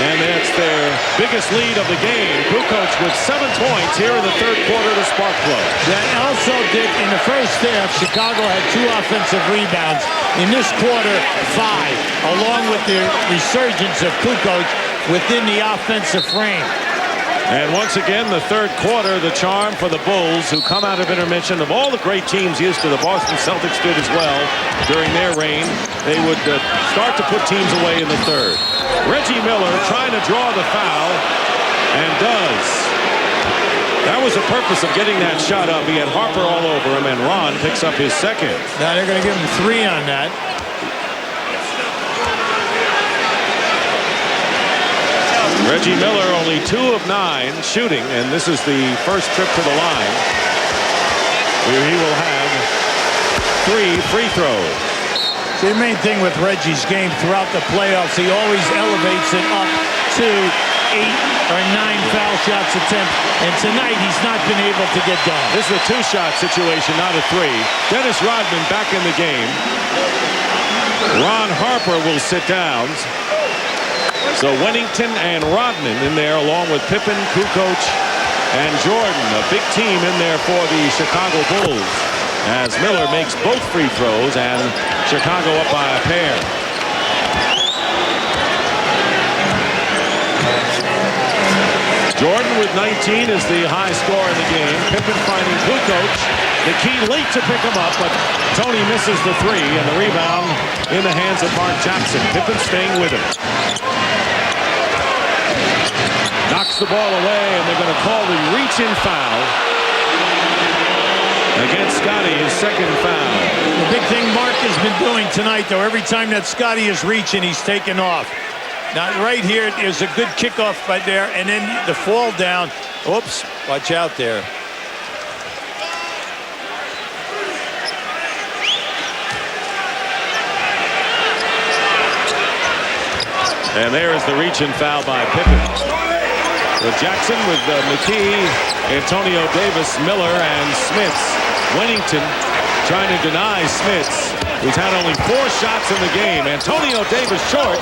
And that's their biggest lead of the game. Kukoc with 7 points here in the third quarter to spark play. Yeah, also, Dick, in the first half, Chicago had 2 offensive rebounds. In this quarter, 5, along with the resurgence of Kukoc within the offensive frame. And once again, the third quarter, the charm for the Bulls, who come out of intermission. Of all the great teams used to, the Boston Celtics did as well during their reign. They would start to put teams away in the third. Reggie Miller trying to draw the foul, and does. That was the purpose of getting that shot up. He had Harper all over him, and Ron picks up his second. Now they're going to give him 3 on that. Reggie Miller only 2 of 9 shooting, and this is the first trip to the line where he will have 3 free throws. The main thing with Reggie's game throughout the playoffs, he always elevates it up to 8 or 9 foul shots attempt, and tonight he's not been able to get done. This is a 2-shot situation, not a 3. Dennis Rodman back in the game. Ron Harper will sit down. So Wennington and Rodman in there, along with Pippen, Kukoc, and Jordan. A big team in there for the Chicago Bulls, as Miller makes both free throws and Chicago up by a pair. Jordan with 19 is the high score in the game. Pippen finding Kukoc. The key late to pick him up, but Toni misses the 3, and the rebound in the hands of Mark Jackson. Pippen staying with him. Knocks the ball away, and they're going to call the reach-in foul against Scottie, his second foul. The big thing Mark has been doing tonight, though, every time that Scottie is reaching, he's taking off. Now, right here is a good kickoff right there, and then the fall down. Oops, watch out there. And there is the reach-in foul by Pippen. With Jackson, with McKee, Antonio Davis, Miller, and Smits. Wennington trying to deny Smits. who's had only 4 shots in the game. Antonio Davis short.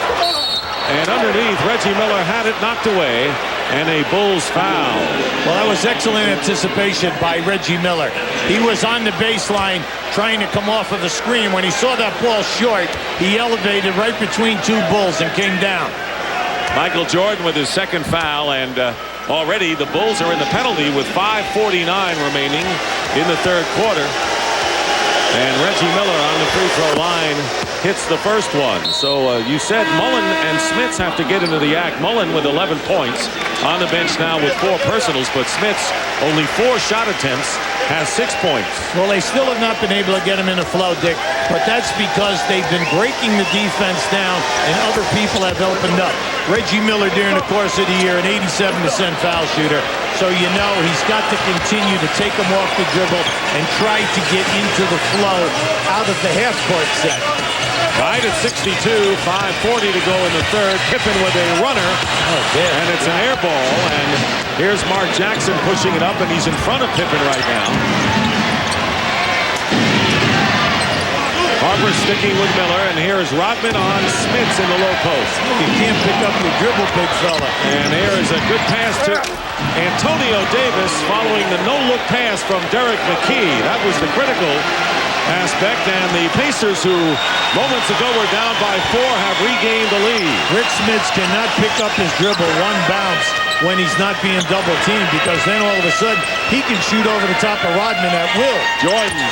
And underneath, Reggie Miller had it knocked away. And a Bulls foul. Well, that was excellent anticipation by Reggie Miller. He was on the baseline trying to come off of the screen. When he saw that ball short, he elevated right between 2 Bulls and came down. Michael Jordan with his second foul, and already the Bulls are in the penalty with 5:49 remaining in the third quarter. And Reggie Miller on the free throw line hits the first one. So you said Mullen and Smits have to get into the act. Mullen with 11 points on the bench now with 4 personals, but Smits only 4 shot attempts, has 6 points. Well, they still have not been able to get him in a flow, Dick, but that's because they've been breaking the defense down and other people have opened up. Reggie Miller during the course of the year, an 87% foul shooter. So you know he's got to continue to take him off the dribble and try to get into the flow out of the half-court set. Tied at 62, 5:40 to go in the third. Pippen with a runner, and it's an air ball. And here's Mark Jackson pushing it up, and he's in front of Pippen right now. Harper sticking with Miller, and here is Rodman on Smits in the low post. You can't pick up your dribble, big fella. And here is a good pass to Antonio Davis following the no-look pass from Derek McKee. That was the critical aspect, and the Pacers, who moments ago were down by 4, have regained the lead. Rick Smits cannot pick up his dribble one bounce when he's not being double-teamed, because then all of a sudden he can shoot over the top of Rodman at will. Jordan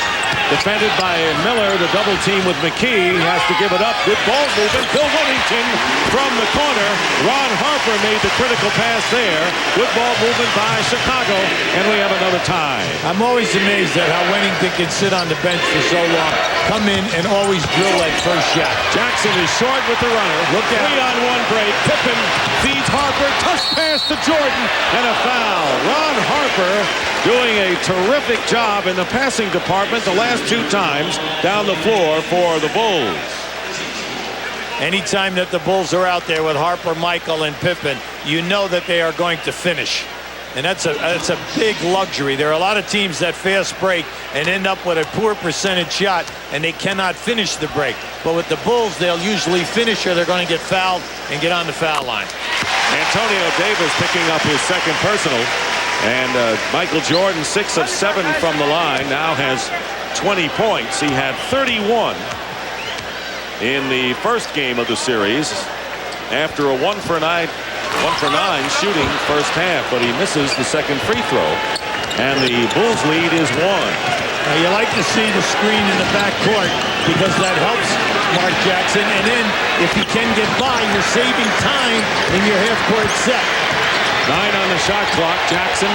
defended by Miller, the double team with McKee. He has to give it up. Good ball movement. Bill Wennington from the corner. Ron Harper made the critical pass there. Good ball movement by Chicago, and we have another tie. I'm always amazed at how Wennington can sit on the bench for so long, come in and always drill that first shot. Jackson is short with the runner. Look at 3-on-1 break. Pippen feeds Harper. Touch pass to Jordan, and a foul. Ron Harper doing a terrific job in the passing department the last 2 times down the floor for the Bulls. Anytime that the Bulls are out there with Harper, Michael, and Pippen, you know that they are going to finish. And that's a big luxury. There are a lot of teams that fast break and end up with a poor percentage shot, and they cannot finish the break. But with the Bulls, they'll usually finish, or they're going to get fouled and get on the foul line. Antonio Davis picking up his second personal. And Michael Jordan, 6 of 7 from the line, now has 20 points. He had 31 in the first game of the series after a 1 for 9 shooting first half, but he misses the second free throw, and the Bulls lead is 1. Now you like to see the screen in the backcourt because that helps Mark Jackson, and then if he can get by, you're saving time in your half-court set. 9 on the shot clock. Jackson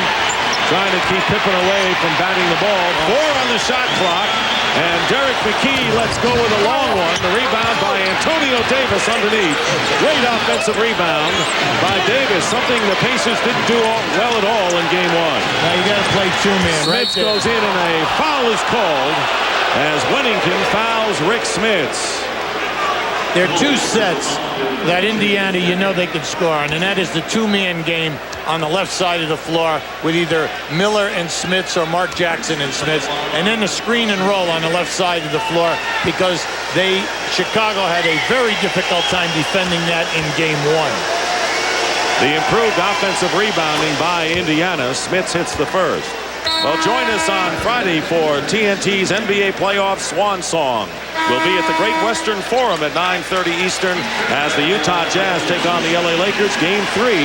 trying to keep Pippen away from batting the ball. 4 on the shot clock. And Derek McKee lets go with a long one. The rebound by Antonio Davis underneath. Great offensive rebound by Davis. Something the Pacers didn't do well at all in game 1. Now you got to play 2-man. Smits goes in and a foul is called as Wennington fouls Rick Smits. There are 2 sets that Indiana, you know they can score on, and that is the 2-man game on the left side of the floor with either Miller and Smits or Mark Jackson and Smits, and then the screen and roll on the left side of the floor, because Chicago had a very difficult time defending that in game 1. The improved offensive rebounding by Indiana. Smits hits the first. Well, join us on Friday for TNT's NBA Playoff Swan Song. We'll be at the Great Western Forum at 9:30 Eastern as the Utah Jazz take on the LA Lakers. Game 3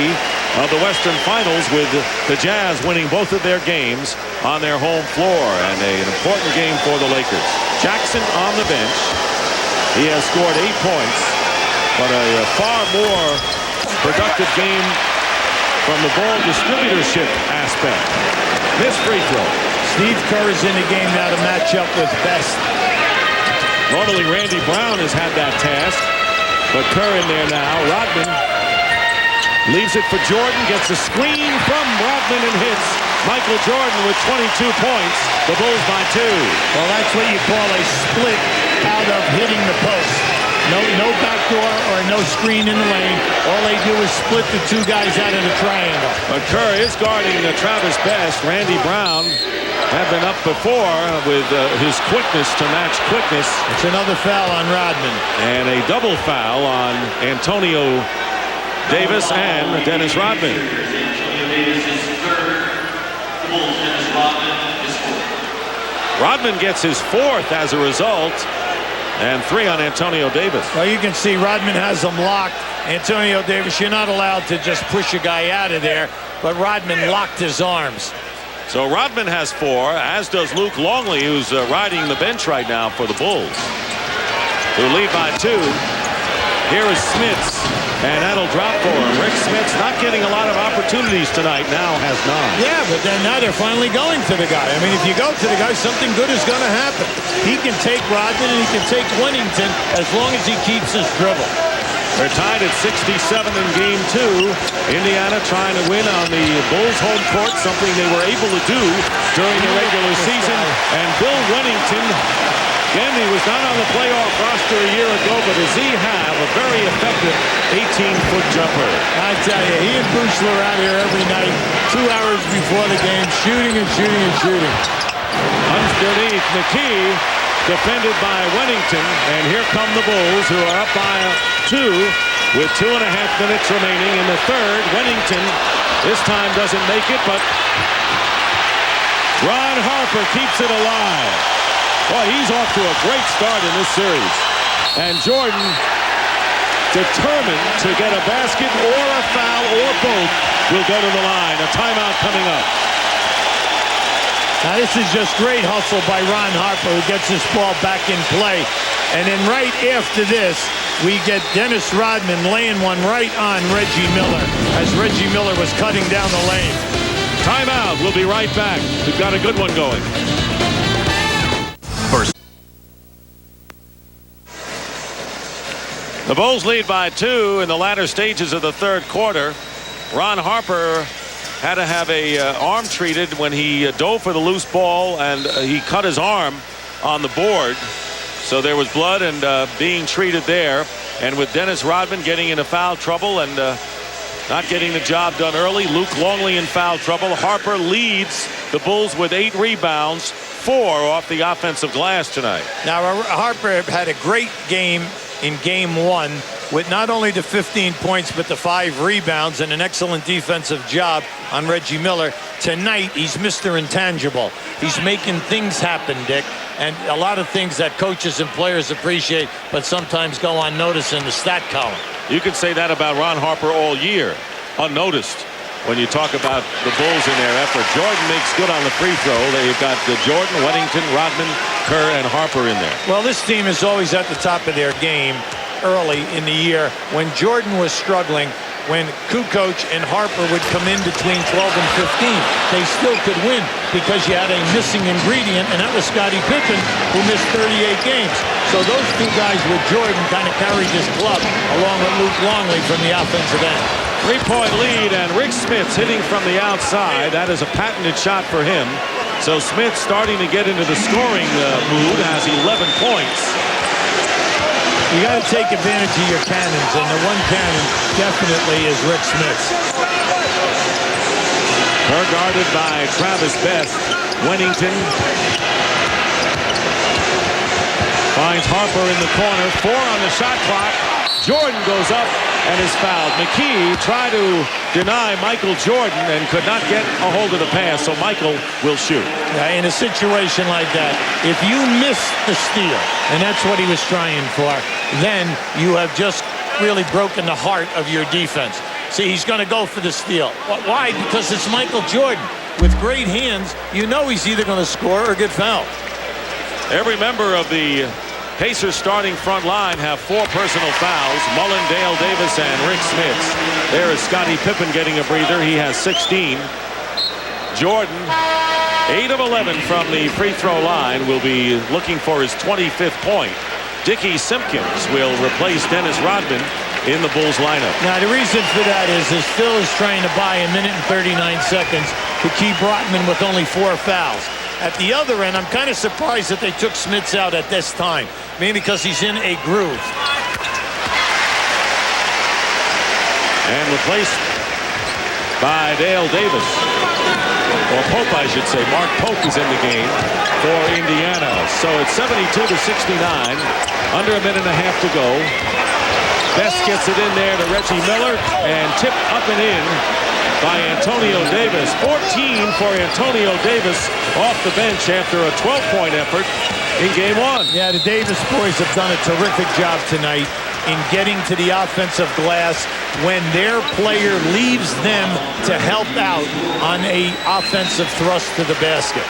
of the Western Finals, with the Jazz winning both of their games on their home floor, and an important game for the Lakers. Jackson on the bench. He has scored 8 points, but a far more productive game from the ball distributorship aspect. Missed free throw. Steve Kerr is in the game now to match up with Best. Normally Randy Brown has had that task, but Kerr in there now. Rodman leaves it for Jordan, gets a screen from Rodman and hits Michael Jordan with 22 points. The Bulls by 2. Well, that's what you call a split out of hitting the post. No backdoor or no screen in the lane. All they do is split the 2 guys out of the triangle. But Kerr is guarding Travis Best. Randy Brown had been up before with his quickness to match quickness. It's another foul on Rodman. And a double foul on Antonio Davis and Dennis Rodman. Rodman gets his fourth as a result, and 3 on Antonio Davis. Well, you can see Rodman has him locked. Antonio Davis, you're not allowed to just push a guy out of there, but Rodman locked his arms. So Rodman has 4, as does Luke Longley, who's riding the bench right now for the Bulls, who lead by 2. Here is Smits, and that'll drop for him. Rick Smits not getting a lot of opportunities tonight, now has 9. Yeah, but then now they're finally going to the guy. I mean, if you go to the guy, something good is going to happen. He can take Rodman and he can take Wennington as long as he keeps his dribble. They're tied at 67 in game 2. Indiana trying to win on the Bulls home court, something they were able to do during the regular season. And Bill Wennington, again, he was not on the playoff roster a year ago, but does he have a very effective 18-foot jumper? I tell you, he and Bruce were out here every night, 2 hours before the game, shooting and shooting and shooting. Underneath McKee, defended by Wennington, and here come the Bulls, who are up by 2 with 2.5 minutes remaining in the third. Wennington this time doesn't make it, but Ron Harper keeps it alive. Boy, he's off to a great start in this series. And Jordan, determined to get a basket or a foul or both, will go to the line. A timeout coming up. Now this is just great hustle by Ron Harper, who gets his ball back in play. And then right after this, we get Dennis Rodman laying one right on Reggie Miller as Reggie Miller was cutting down the lane. Timeout. We'll be right back. We've got a good one going. First. The Bulls lead by 2 in the latter stages of the third quarter. Ron Harper had to have a arm treated when he dove for the loose ball, and he cut his arm on the board. So there was blood and being treated there. And with Dennis Rodman getting into foul trouble and not getting the job done early, Luke Longley in foul trouble. Harper leads the Bulls with 8 rebounds, 4 off the offensive glass tonight. Now Harper had a great game in game 1 with not only the 15 points but the 5 rebounds and an excellent defensive job on Reggie Miller. Tonight he's Mr. Intangible. He's making things happen, Dick, and a lot of things that coaches and players appreciate but sometimes go unnoticed in the stat column. You could say that about Ron Harper all year, unnoticed, when you talk about the Bulls in their effort. Jordan makes good on the free throw. They've got Jordan, Wennington, Rodman, Kerr, and Harper in there. Well, this team is always at the top of their game early in the year. When Jordan was struggling, when Kukoc and Harper would come in between 12 and 15, they still could win because you had a missing ingredient, and that was Scottie Pippen, who missed 38 games. So those 2 guys with Jordan kind of carried this club along with Luke Longley from the offensive end. 3-point lead, and Rick Smits hitting from the outside. That is a patented shot for him. So Smits starting to get into the scoring mood, has 11 points. You got to take advantage of your cannons, and the one cannon definitely is Rick Smits. Her guarded by Travis Best. Wennington finds Harper in the corner. 4 on the shot clock. Jordan goes up and is fouled. McKee tried to deny Michael Jordan and could not get a hold of the pass, so Michael will shoot. Yeah, in a situation like that, if you miss the steal, and that's what he was trying for, then you have just really broken the heart of your defense. See, he's going to go for the steal. Why? Because it's Michael Jordan. With great hands, you know he's either going to score or get fouled. Every member of the Pacers starting front line have 4 personal fouls. Mullen, Dale Davis, and Rick Smits. There is Scottie Pippen getting a breather. He has 16. Jordan, 8 of 11 from the free throw line, will be looking for his 25th point. Dickie Simpkins will replace Dennis Rodman in the Bulls lineup. Now, the reason for that is Phil is trying to buy 1 minute and 39 seconds to keep Rodman with only 4 fouls. At the other end, I'm kind of surprised that they took Smits out at this time, mainly because he's in a groove. And replaced by Dale Davis. Or Pope, I should say. Mark Pope is in the game for Indiana. So it's 72-69. Under a minute and a half to go. Best gets it in there to Reggie Miller and tipped up and in by Antonio Davis. 14 for Antonio Davis off the bench after a 12-point effort in game one. Yeah, the Davis boys have done a terrific job tonight in getting to the offensive glass when their player leaves them to help out on a offensive thrust to the basket.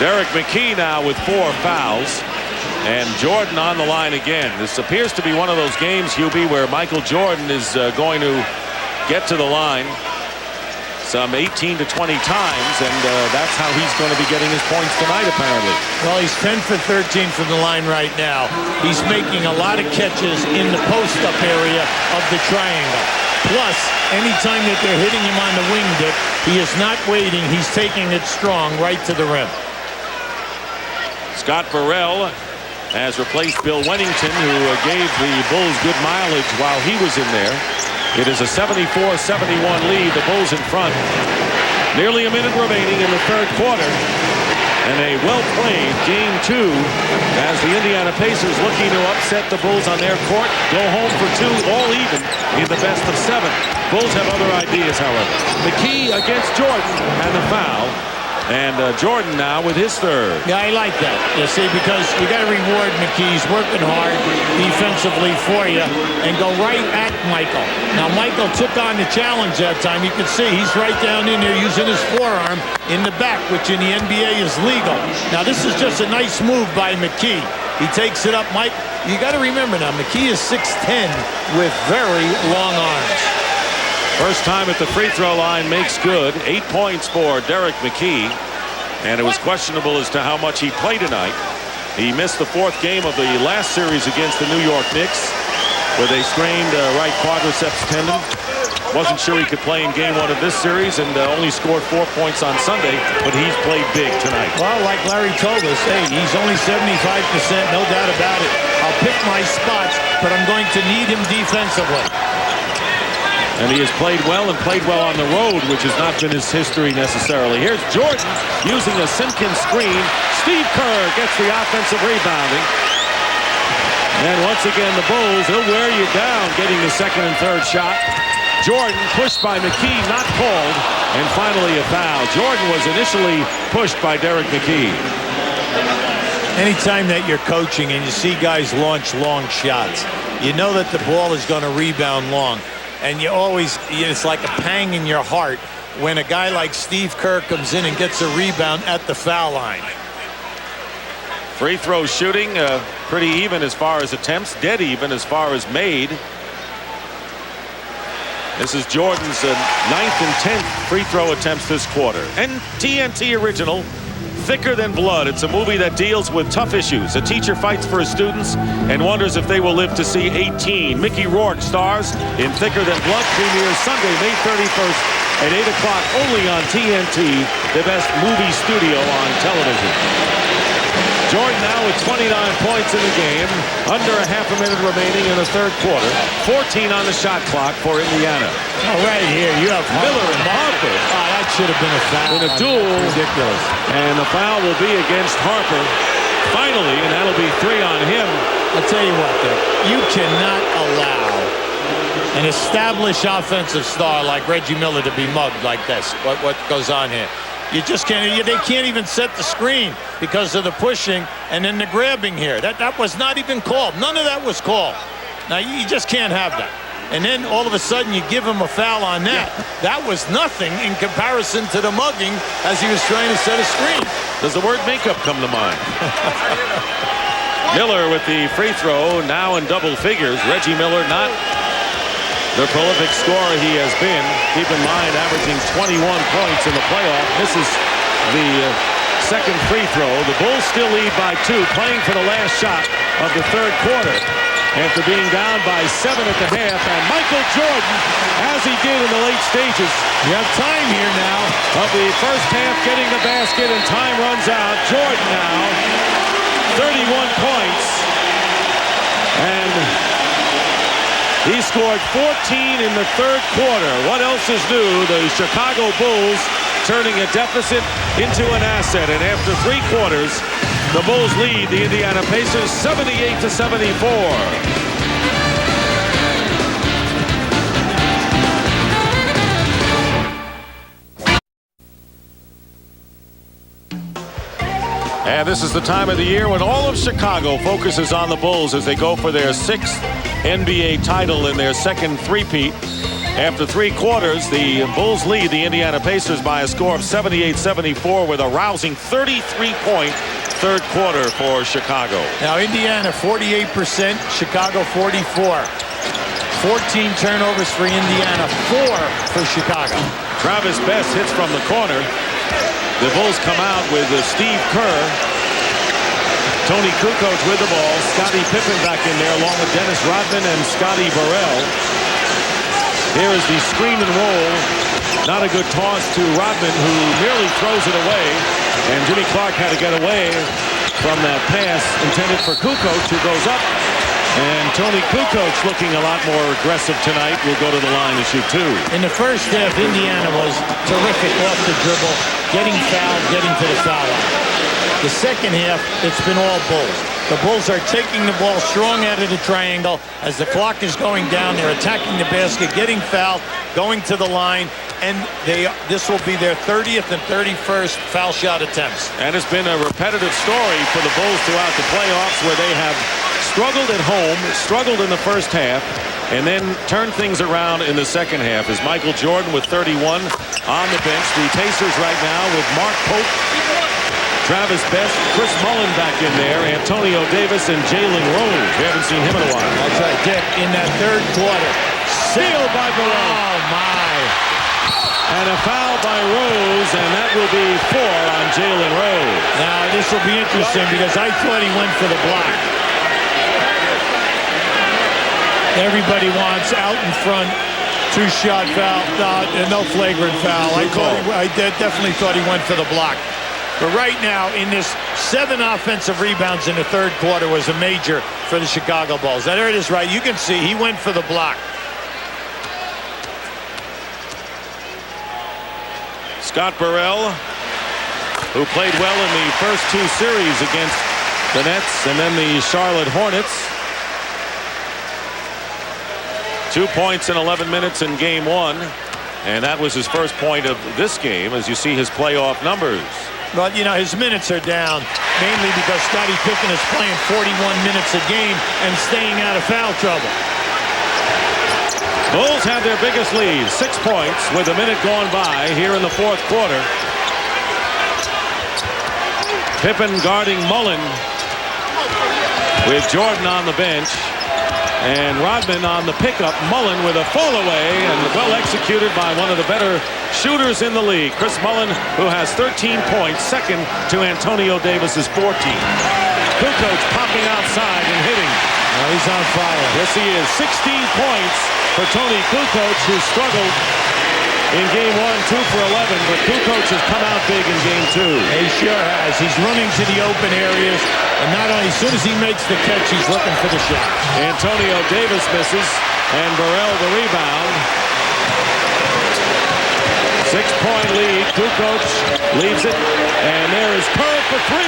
Derek McKee now with 4 fouls. And Jordan on the line again. This appears to be one of those games, Hubie, where Michael Jordan is going to get to the line some 18 to 20 times, and that's how he's going to be getting his points tonight, apparently. Well, he's 10 for 13 from the line right now. He's making a lot of catches in the post-up area of the triangle. Plus, anytime that they're hitting him on the wing dip, he is not waiting. He's taking it strong right to the rim. Scott Burrell has replaced Bill Wennington, who gave the Bulls good mileage while he was in there. It is a 74-71 lead. The Bulls in front. Nearly a minute remaining in the third quarter. And a well-played game 2 as the Indiana Pacers looking to upset the Bulls on their court. Go home for 2, all even in the best of 7. Bulls have other ideas, however. McKee against Jordan and the foul. And Jordan now with his third. Yeah, I like that. You see, because you got to reward McKee. He's working hard defensively for you and go right at Michael. Now, Michael took on the challenge that time. You can see he's right down in there using his forearm in the back, which in the NBA is legal. Now, this is just a nice move by McKee. He takes it up. Mike, you got to remember now, McKee is 6'10" with very long arms. First time at the free throw line makes good. 8 points for Derek McKee. And it was questionable as to how much he played tonight. He missed the 4th game of the last series against the New York Knicks with a strained right quadriceps tendon. Wasn't sure he could play in game 1 of this series and only scored 4 points on Sunday, but he's played big tonight. Well, like Larry told us, hey, he's only 75%, no doubt about it. I'll pick my spots, but I'm going to need him defensively. And he has played well and played well on the road, which has not been his history necessarily. Here's Jordan using a Simpkins screen. Steve Kerr gets the offensive rebounding. And once again, the Bulls, he'll wear you down getting the second and third shot. Jordan pushed by McKee, not called. And finally a foul. Jordan was initially pushed by Derek McKee. Anytime that you're coaching and you see guys launch long shots, you know that the ball is going to rebound long. And you always, it's like a pang in your heart when a guy like Steve Kerr comes in and gets a rebound at the foul line. Free throw shooting pretty even as far as attempts, dead even as far as made. This is Jordan's 9th and 10th free throw attempts this quarter. And TNT original, Thicker Than Blood. It's a movie that deals with tough issues. A teacher fights for his students and wonders if they will live to see 18. Mickey Rourke stars in Thicker Than Blood. Premieres Sunday, May 31st at 8 o'clock only on TNT, the best movie studio on television. Jordan now with 29 points in the game. Under a half a minute remaining in the third quarter. 14 on the shot clock for Indiana. Oh, right here, you have Miller and Harper. Oh, that should have been a foul. In a duel. Ridiculous. And the foul will be against Harper. Finally, and that'll be 3 on him. I'll tell you what, Dick, you cannot allow an established offensive star like Reggie Miller to be mugged like this. What goes on here? You just can't. They can't even set the screen because of the pushing and then the grabbing here. That was not even called. None of that was called. Now you just can't have that. And then all of a sudden you give him a foul on that. That was nothing in comparison to the mugging as he was trying to set a screen. Does the word makeup come to mind? Miller with the free throw now in double figures. Reggie Miller not the prolific scorer he has been. Keep in mind, averaging 21 points in the playoff. Misses the second free throw. The Bulls still lead by 2, playing for the last shot of the third quarter after being down by 7 at the half. And Michael Jordan, as he did in the late stages, you have time here now, of the first half, getting the basket, and time runs out. Jordan now, 31 points. And He scored 14 in the third quarter. What else is new? The Chicago Bulls turning a deficit into an asset. And after 3 quarters, the Bulls lead the Indiana Pacers 78-74. And this is the time of the year when all of Chicago focuses on the Bulls as they go for their 6th NBA title in their second three-peat. After 3 quarters, the Bulls lead the Indiana Pacers by a score of 78-74 with a rousing 33-point third quarter for Chicago. Now Indiana 48%, Chicago 44. 14 turnovers for Indiana, 4 for Chicago. Travis Best hits from the corner. The Bulls come out with Steve Kerr, Toni Kukoc with the ball, Scottie Pippen back in there along with Dennis Rodman and Scottie Burrell. Here is the screen and roll. Not a good toss to Rodman, who merely throws it away. And Jimmy Clark had to get away from that pass intended for Kukoc, who goes up. And Toni Kukoc looking a lot more aggressive tonight. Will go to the line to shoot 2. In the first half, Indiana was terrific off the dribble, getting fouled, getting to the foul line. The second half, it's been all Bulls. The Bulls are taking the ball strong out of the triangle. As the clock is going down, they're attacking the basket, getting fouled, going to the line, and this will be their 30th and 31st foul shot attempts. And it's been a repetitive story for the Bulls throughout the playoffs, where they have struggled at home, struggled in the first half, and then turned things around in the second half. As Michael Jordan with 31 on the bench. The Pacers right now with Mark Pope, Travis Best, Chris Mullin back in there, Antonio Davis, and Jalen Rose. We haven't seen him in a while. That's right, Dick. In that third quarter, sealed by Burrell. Oh, my. And a foul by Rose, and that will be 4 on Jalen Rose. Now, this will be interesting because I thought he went for the block. Everybody wants out in front, 2-shot foul, no flagrant foul. I definitely thought he went for the block. But right now, in this 7 offensive rebounds in the third quarter was a major for the Chicago Bulls. There it is, right? You can see he went for the block. Scott Burrell, who played well in the first 2 series against the Nets and then the Charlotte Hornets. 2 points in 11 minutes in game 1. And that was his first point of this game, as you see his playoff numbers. Well, you know, his minutes are down, mainly because Scottie Pippen is playing 41 minutes a game and staying out of foul trouble. Bulls have their biggest lead, 6 points, with a minute gone by here in the fourth quarter. Pippen guarding Mullin with Jordan on the bench. And Rodman on the pickup. Mullin with a fall away, and well executed by one of the better shooters in the league, Chris Mullin, who has 13 points, second to Antonio Davis's 14. Kukoc popping outside and hitting. Well, he's on fire. Yes, he is. 16 points for Toni Kukoc, who struggled in game 1, 2 for 11, but Kukoc has come out big in game 2. He sure has. He's running to the open areas, and not only, as soon as he makes the catch, he's looking for the shot. Antonio Davis misses, and Burrell the rebound. 6-point lead. Kukoc leaves it, and there is Kerr for 3.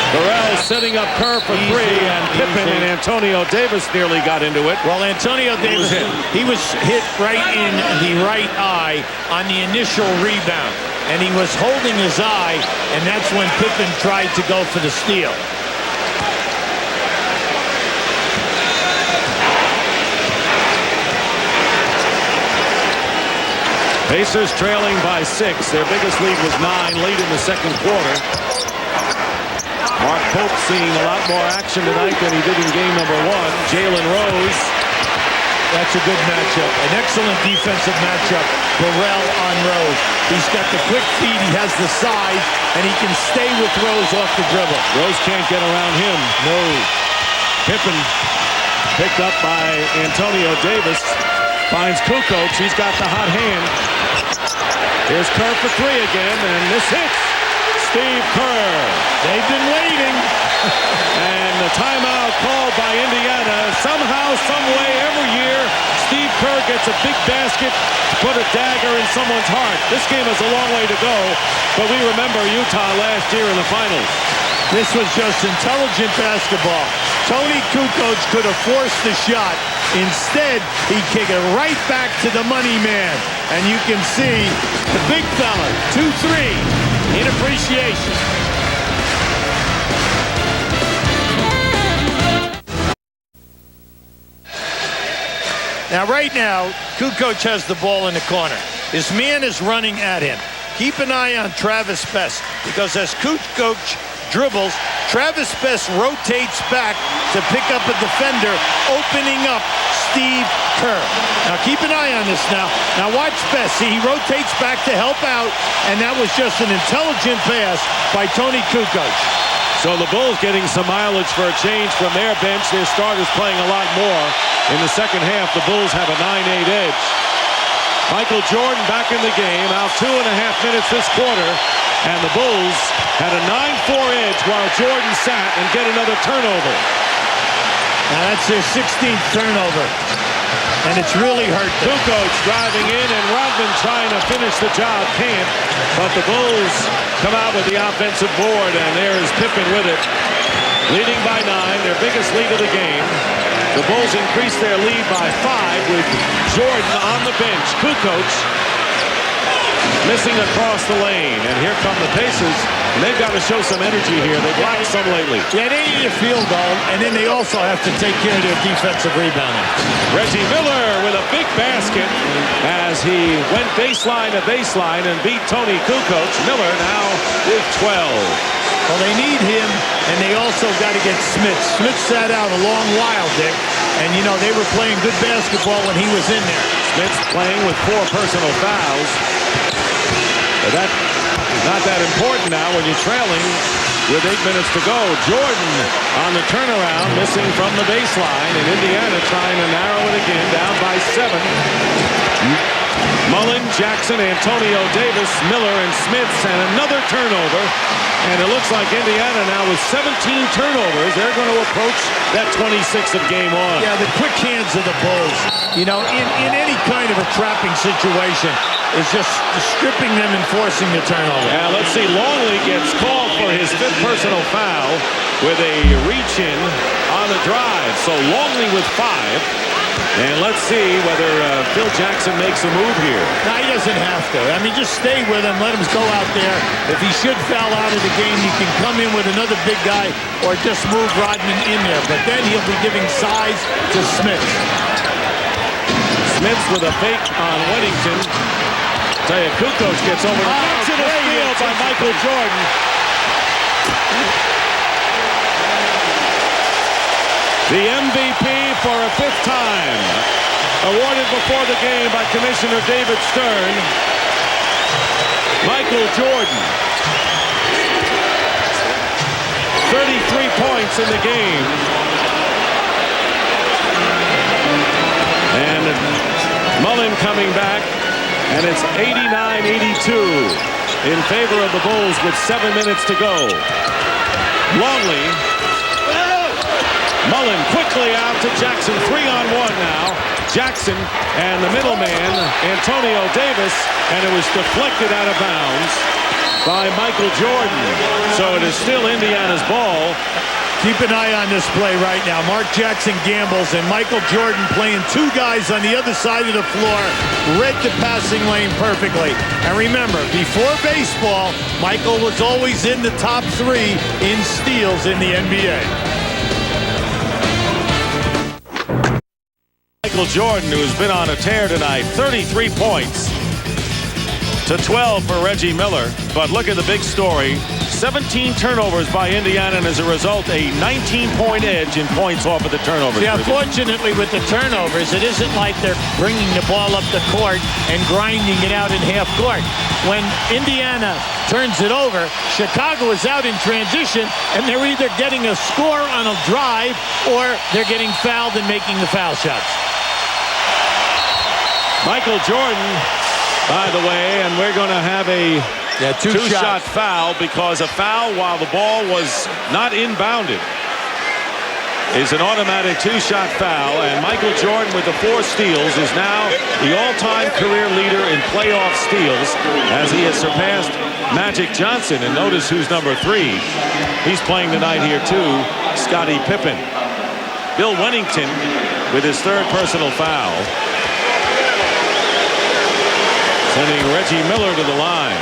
Burrell setting up Kerr for 3, and Pippen and Antonio Davis nearly got into it. Well, Antonio Davis, he was hit right in the right eye on the initial rebound, and he was holding his eye, and that's when Pippen tried to go for the steal. Pacers trailing by 6. Their biggest lead was 9, late in the second quarter. Mark Pope seeing a lot more action tonight than he did in game number 1. Jalen Rose. That's a good matchup. An excellent defensive matchup. Burrell on Rose. He's got the quick feet. He has the size, and he can stay with Rose off the dribble. Rose can't get around him. No. Pippen picked up by Antonio Davis. Finds Kukoc. He's got the hot hand. Here's Kerr for 3 again, and this hits. Steve Kerr. They've been waiting. And the timeout called by Indiana. Somehow, some way, every year, Steve Kerr gets a big basket to put a dagger in someone's heart. This game has a long way to go, but we remember Utah last year in the finals. This was just intelligent basketball. Toni Kukoc could have forced the shot. Instead, he kicked it right back to the money man. And you can see the big fella, 2-3, in appreciation. Now, right now, Kukoc has the ball in the corner. His man is running at him. Keep an eye on Travis Best, because as Kukoc dribbles, Travis Best rotates back to pick up a defender, opening up Steve Kerr. Now keep an eye on this now. Now watch Best. See, he rotates back to help out, and that was just an intelligent pass by Toni Kukoc. So the Bulls getting some mileage for a change from their bench. Their starters playing a lot more. In the second half, the Bulls have a 9-8 edge. Michael Jordan back in the game, out 2.5 minutes this quarter, and the Bulls had a 9-4 edge while Jordan sat and get another turnover. Now that's their 16th turnover, and it's really hurt them. Kukoc driving in, and Rodman trying to finish the job, can't. But the Bulls come out with the offensive board, and there's Pippen with it, leading by 9, their biggest lead of the game. The Bulls increase their lead by 5 with Jordan on the bench. Kukoc missing across the lane, and here come the Pacers, and they've got to show some energy here. They've lacked some lately. Yeah, they need a field goal, and then they also have to take care of their defensive rebounding. Reggie Miller with a big basket as he went baseline to baseline and beat Toni Kukoc. Miller now with 12. Well, they need him, and they also got to get Smith. Smith sat out a long while, Dick, and, you know, they were playing good basketball when he was in there. Smith's playing with 4 personal fouls. But that's not that important now when you're trailing with 8 minutes to go. Jordan on the turnaround, missing from the baseline, and Indiana trying to narrow it again, down by 7. Mullen, Jackson, Antonio Davis, Miller, and Smith, and another turnover. And it looks like Indiana now with 17 turnovers. They're going to approach that 26 of game 1. Yeah, the quick hands of the Bulls, you know, in any kind of a trapping situation, is just stripping them and forcing the turnover. Now let's see, Longley gets called for his 5th personal foul with a reach-in on the drive. So Longley with 5. And let's see whether Phil Jackson makes a move here. No, he doesn't have to. I mean, just stay with him. Let him go out there. If he should foul out of the game, you can come in with another big guy or just move Rodman in there. But then he'll be giving size to Smith. Smith with a fake on Weddington. Tell you, Kukoc gets over to the field by Michael Jordan. The MVP for a 5th time, awarded before the game by Commissioner David Stern, Michael Jordan. 33 points in the game. And Mullen coming back, and it's 89-82 in favor of the Bulls with 7 minutes to go. Longley. Mullen quickly out to Jackson, 3-on-1 now. Jackson and the middleman, Antonio Davis, and it was deflected out of bounds by Michael Jordan. So it is still Indiana's ball. Keep an eye on this play right now. Mark Jackson gambles, and Michael Jordan playing 2 guys on the other side of the floor, read the passing lane perfectly. And remember, before baseball, Michael was always in the top 3 in steals in the NBA. Michael Jordan, who's been on a tear tonight, 33 points to 12 for Reggie Miller. But look at the big story. 17 turnovers by Indiana, and as a result, a 19-point edge in points off of the turnovers. Yeah, unfortunately, with the turnovers, it isn't like they're bringing the ball up the court and grinding it out in half court. When Indiana turns it over, Chicago is out in transition, and they're either getting a score on a drive or they're getting fouled and making the foul shots. Michael Jordan, by the way, and we're going to have a Yeah, two-shot foul because a foul while the ball was not inbounded is an automatic two-shot foul, and Michael Jordan with the 4 steals is now the all-time career leader in playoff steals as he has surpassed Magic Johnson. And notice who's number 3. He's playing tonight here too, Scottie Pippen. Bill Wennington with his 3rd personal foul, sending Reggie Miller to the line.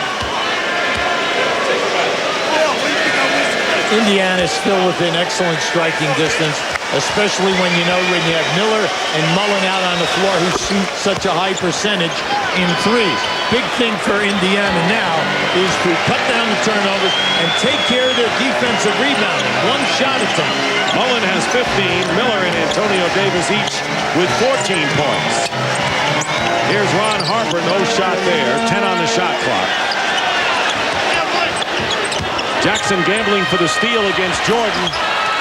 Indiana is still within excellent striking distance, especially when you have Miller and Mullen out on the floor who shoot such a high percentage in threes. Big thing for Indiana now is to cut down the turnovers and take care of their defensive rebounding. One shot at them. Mullen has 15. Miller and Antonio Davis each with 14 points. Here's Ron Harper, no shot there. 10 on the shot clock. Jackson gambling for the steal against Jordan.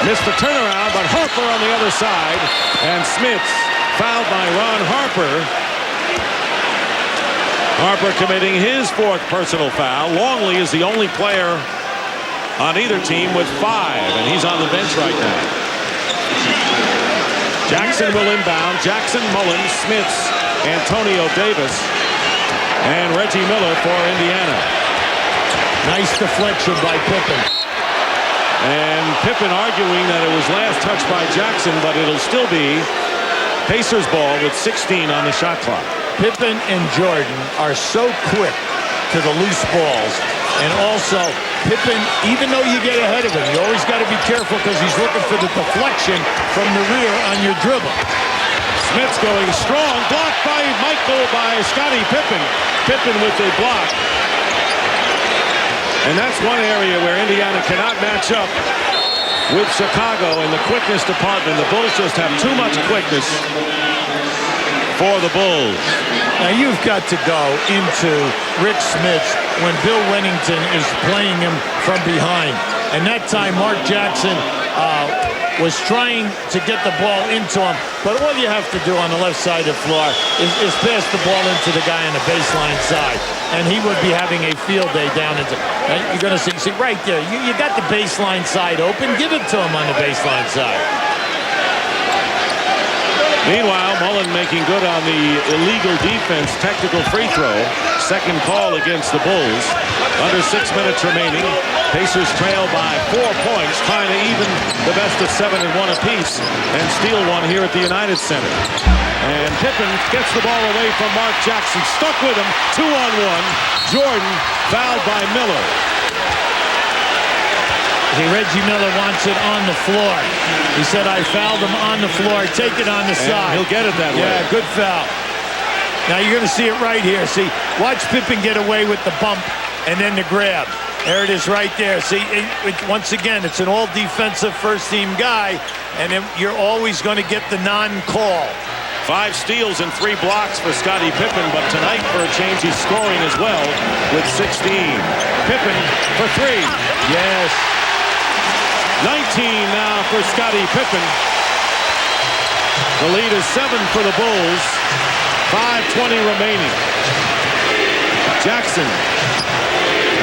Missed the turnaround, but Harper on the other side. And Smits fouled by Ron Harper. Harper committing his 4th personal foul. Longley is the only player on either team with 5, and he's on the bench right now. Jackson will inbound. Jackson, Mullen, Smits, Antonio Davis, and Reggie Miller for Indiana. Nice deflection by Pippen. And Pippen arguing that it was last touched by Jackson, but it'll still be Pacers ball with 16 on the shot clock. Pippen and Jordan are so quick to the loose balls. And also, Pippen, even though you get ahead of him, you always got to be careful because he's looking for the deflection from the rear on your dribble. Smits going strong. Blocked by Scottie Pippen. Pippen with the block. And that's one area where Indiana cannot match up with Chicago in the quickness department. The Bulls just have too much quickness for the Bulls. Now you've got to go into Rick Smits when Bill Wennington is playing him from behind. And that time Mark Jackson was trying to get the ball into him. But all you have to do on the left side of the floor is pass the ball into the guy on the baseline side. And he would be having a field day down into... You're going to see right there, you got the baseline side open. Give it to him on the baseline side. Meanwhile, Mullen making good on the illegal defense technical free throw. Second call against the Bulls. Under 6 minutes remaining. Pacers trail by 4 points, trying to even the best of 7 and 1 apiece and steal one here at the United Center. And Pippen gets the ball away from Mark Jackson. Stuck with him. 2-on-1. Jordan fouled by Miller. Reggie Miller wants it on the floor. He said, I fouled him on the floor. Take it on the side. He'll get it that way. Yeah, good foul. Now you're going to see it right here. See, watch Pippen get away with the bump and then the grab. There it is right there. See, once again, it's an all-defensive first-team guy, and you're always going to get the non-call. 5 steals and 3 blocks for Scottie Pippen, but tonight, for a change, he's scoring as well with 16. Pippen for 3. Yes. 19 now for Scottie Pippen. The lead is 7 for the Bulls. 5:20 remaining. Jackson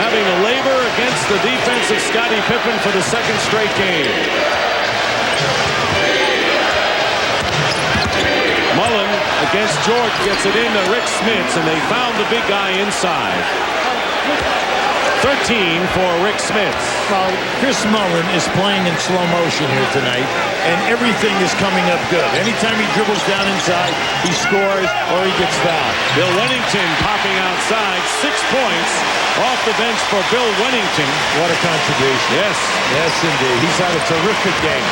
having to labor against the defense of Scottie Pippen for the 2nd straight game. Mullen against Jordan gets it into Rick Smits, and they found the big guy inside. 13 for Rick Smits. Well, Chris Mullen is playing in slow motion here tonight, and everything is coming up good. Anytime he dribbles down inside, he scores or he gets fouled. Bill Wennington popping outside, 6 points off the bench for Bill Wennington. What a contribution. Yes. Yes, indeed. He's had a terrific game.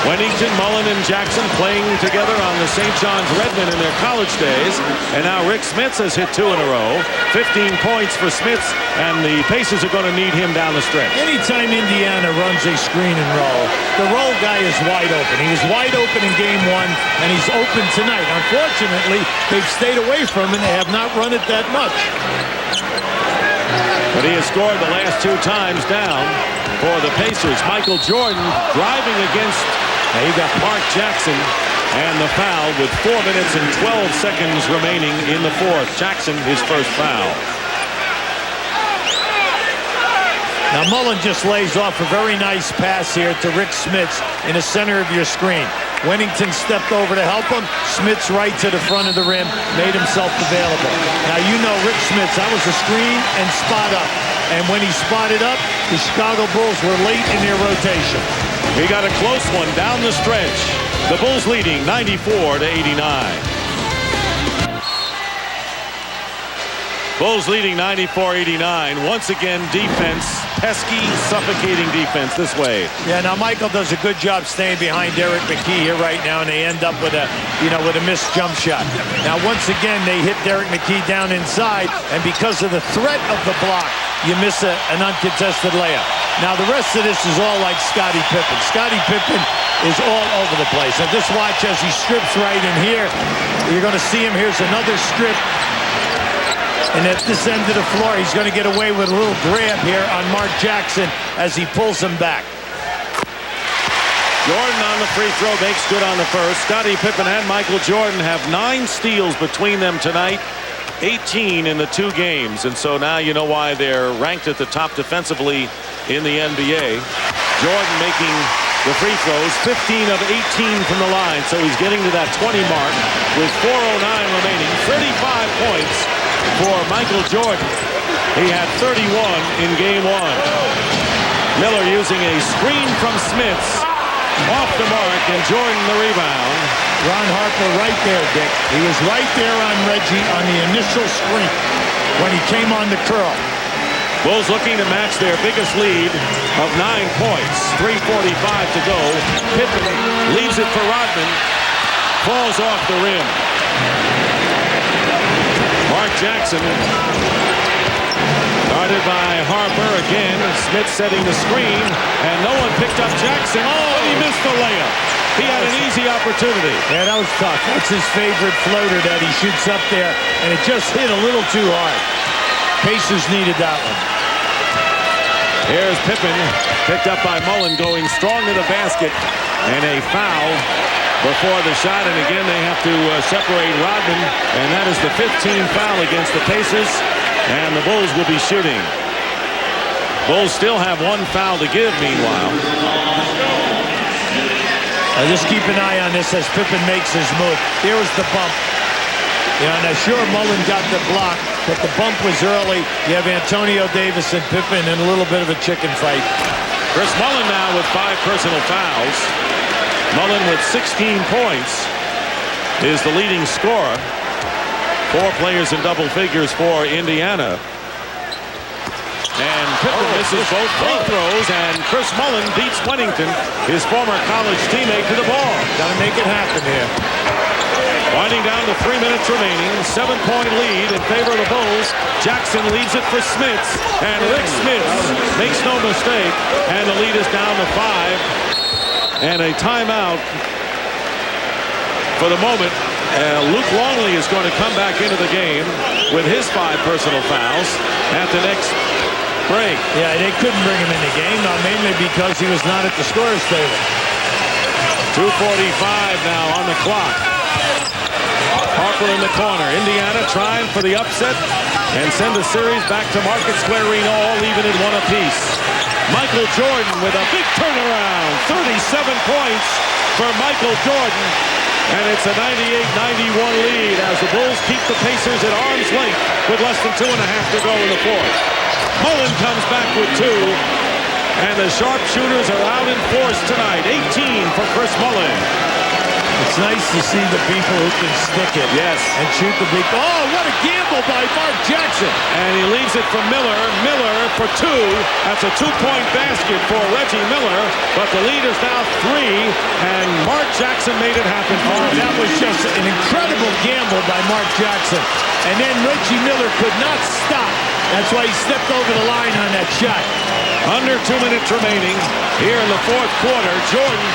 Wennington, Mullen, and Jackson playing together on the St. John's Redmen in their college days. And now Rick Smits has hit 2 in a row. 15 points for Smits, and the Pacers are going to need him down the stretch. Anytime Indiana runs a screen and roll, the roll guy is wide open. He was wide open in game 1, and he's open tonight. Unfortunately, they've stayed away from him, and they have not run it that much. But he has scored the last 2 times down for the Pacers. Michael Jordan driving against Mark Jackson, and the foul with 4 minutes and 12 seconds remaining in the 4th. Jackson, his first foul. Now Mullen just lays off a very nice pass here to Rick Smits in the center of your screen. Wennington stepped over to help him. Smits right to the front of the rim, made himself available. Now you know Rick Smits, that was a screen and spot up. And when he spotted up, the Chicago Bulls were late in their rotation. He got a close one down the stretch. The Bulls leading 94-89. Bulls leading 94-89. Once again, defense, pesky, suffocating defense this way. Yeah, now Michael does a good job staying behind Derek McKee here right now, and they end up with a missed jump shot. Now, once again, they hit Derek McKee down inside, and because of the threat of the block, you miss an uncontested layup. Now, the rest of this is all like Scottie Pippen. Scottie Pippen is all over the place. Now, just watch as he strips right in here. You're going to see him. Here's another strip. And at this end of the floor, he's going to get away with a little grab here on Mark Jackson as he pulls him back. Jordan on the free throw makes good on the first. Scottie Pippen and Michael Jordan have 9 steals between them tonight, 18 in the 2 games. And so now you know why they're ranked at the top defensively in the NBA. Jordan making the free throws, 15 of 18 from the line. So he's getting to that 20 mark with 4:09 remaining, 35 points for Michael Jordan. He had 31 in game 1. Miller using a screen from Smits. Off the mark, and Jordan the rebound. Ron Harper right there, Dick. He was right there on Reggie on the initial screen when he came on the curl. Bulls looking to match their biggest lead of 9 points. 3:45 to go. Pippen leaves it for Rodman. Falls off the rim. Mark Jackson guarded by Harper again. Smith setting the screen, and no one picked up Jackson. Oh, he missed the layup. He had an easy opportunity. Yeah, that was tough. That's his favorite floater that he shoots up there, and it just hit a little too hard. Pacers needed that one. Here's Pippen, picked up by Mullen, going strong to the basket, and a foul before the shot, and again they have to separate Rodman, and that is the 15th foul against the Pacers, and the Bulls will be shooting. Bulls still have 1 foul to give, meanwhile. Just keep an eye on this as Pippen makes his move. There was the bump. Yeah, and sure Mullen got the block, but the bump was early. You have Antonio Davis and Pippen in a little bit of a chicken fight. Chris Mullen now with 5 personal fouls. Mullen with 16 points is the leading scorer. 4 players in double figures for Indiana. And Pippen misses both free throws, and Chris Mullen beats Wennington, his former college teammate, to the ball. Got to make it happen here. Winding down to 3 minutes remaining, 7-point lead in favor of the Bulls. Jackson leaves it for Smits, and Rick Smits makes no mistake, and the lead is down to 5. And a timeout for the moment. Luke Longley is going to come back into the game with his 5 personal fouls at the next break. Yeah, they couldn't bring him in the game, mainly because he was not at the scorer's table. 2:45 now on the clock. Harper in the corner. Indiana trying for the upset and send the series back to Market Square Arena, all even at 1 apiece. Michael Jordan with a big turnaround. 37 points for Michael Jordan. And it's a 98-91 lead as the Bulls keep the Pacers at arm's length with less than 2.5 to go in the 4th. Mullen comes back with 2. And the sharpshooters are out in force tonight. 18 for Chris Mullen. It's nice to see the people who can stick it. Yes. And shoot the big. Oh, what a gamble by Mark Jackson. And he leaves it for Miller. Miller for 2. That's a 2-point basket for Reggie Miller. But the lead is now 3. And Mark Jackson made it happen for him. That was just an incredible gamble by Mark Jackson. And then Reggie Miller could not stop. That's why he stepped over the line on that shot. Under 2 minutes remaining here in the 4th quarter. Jordan.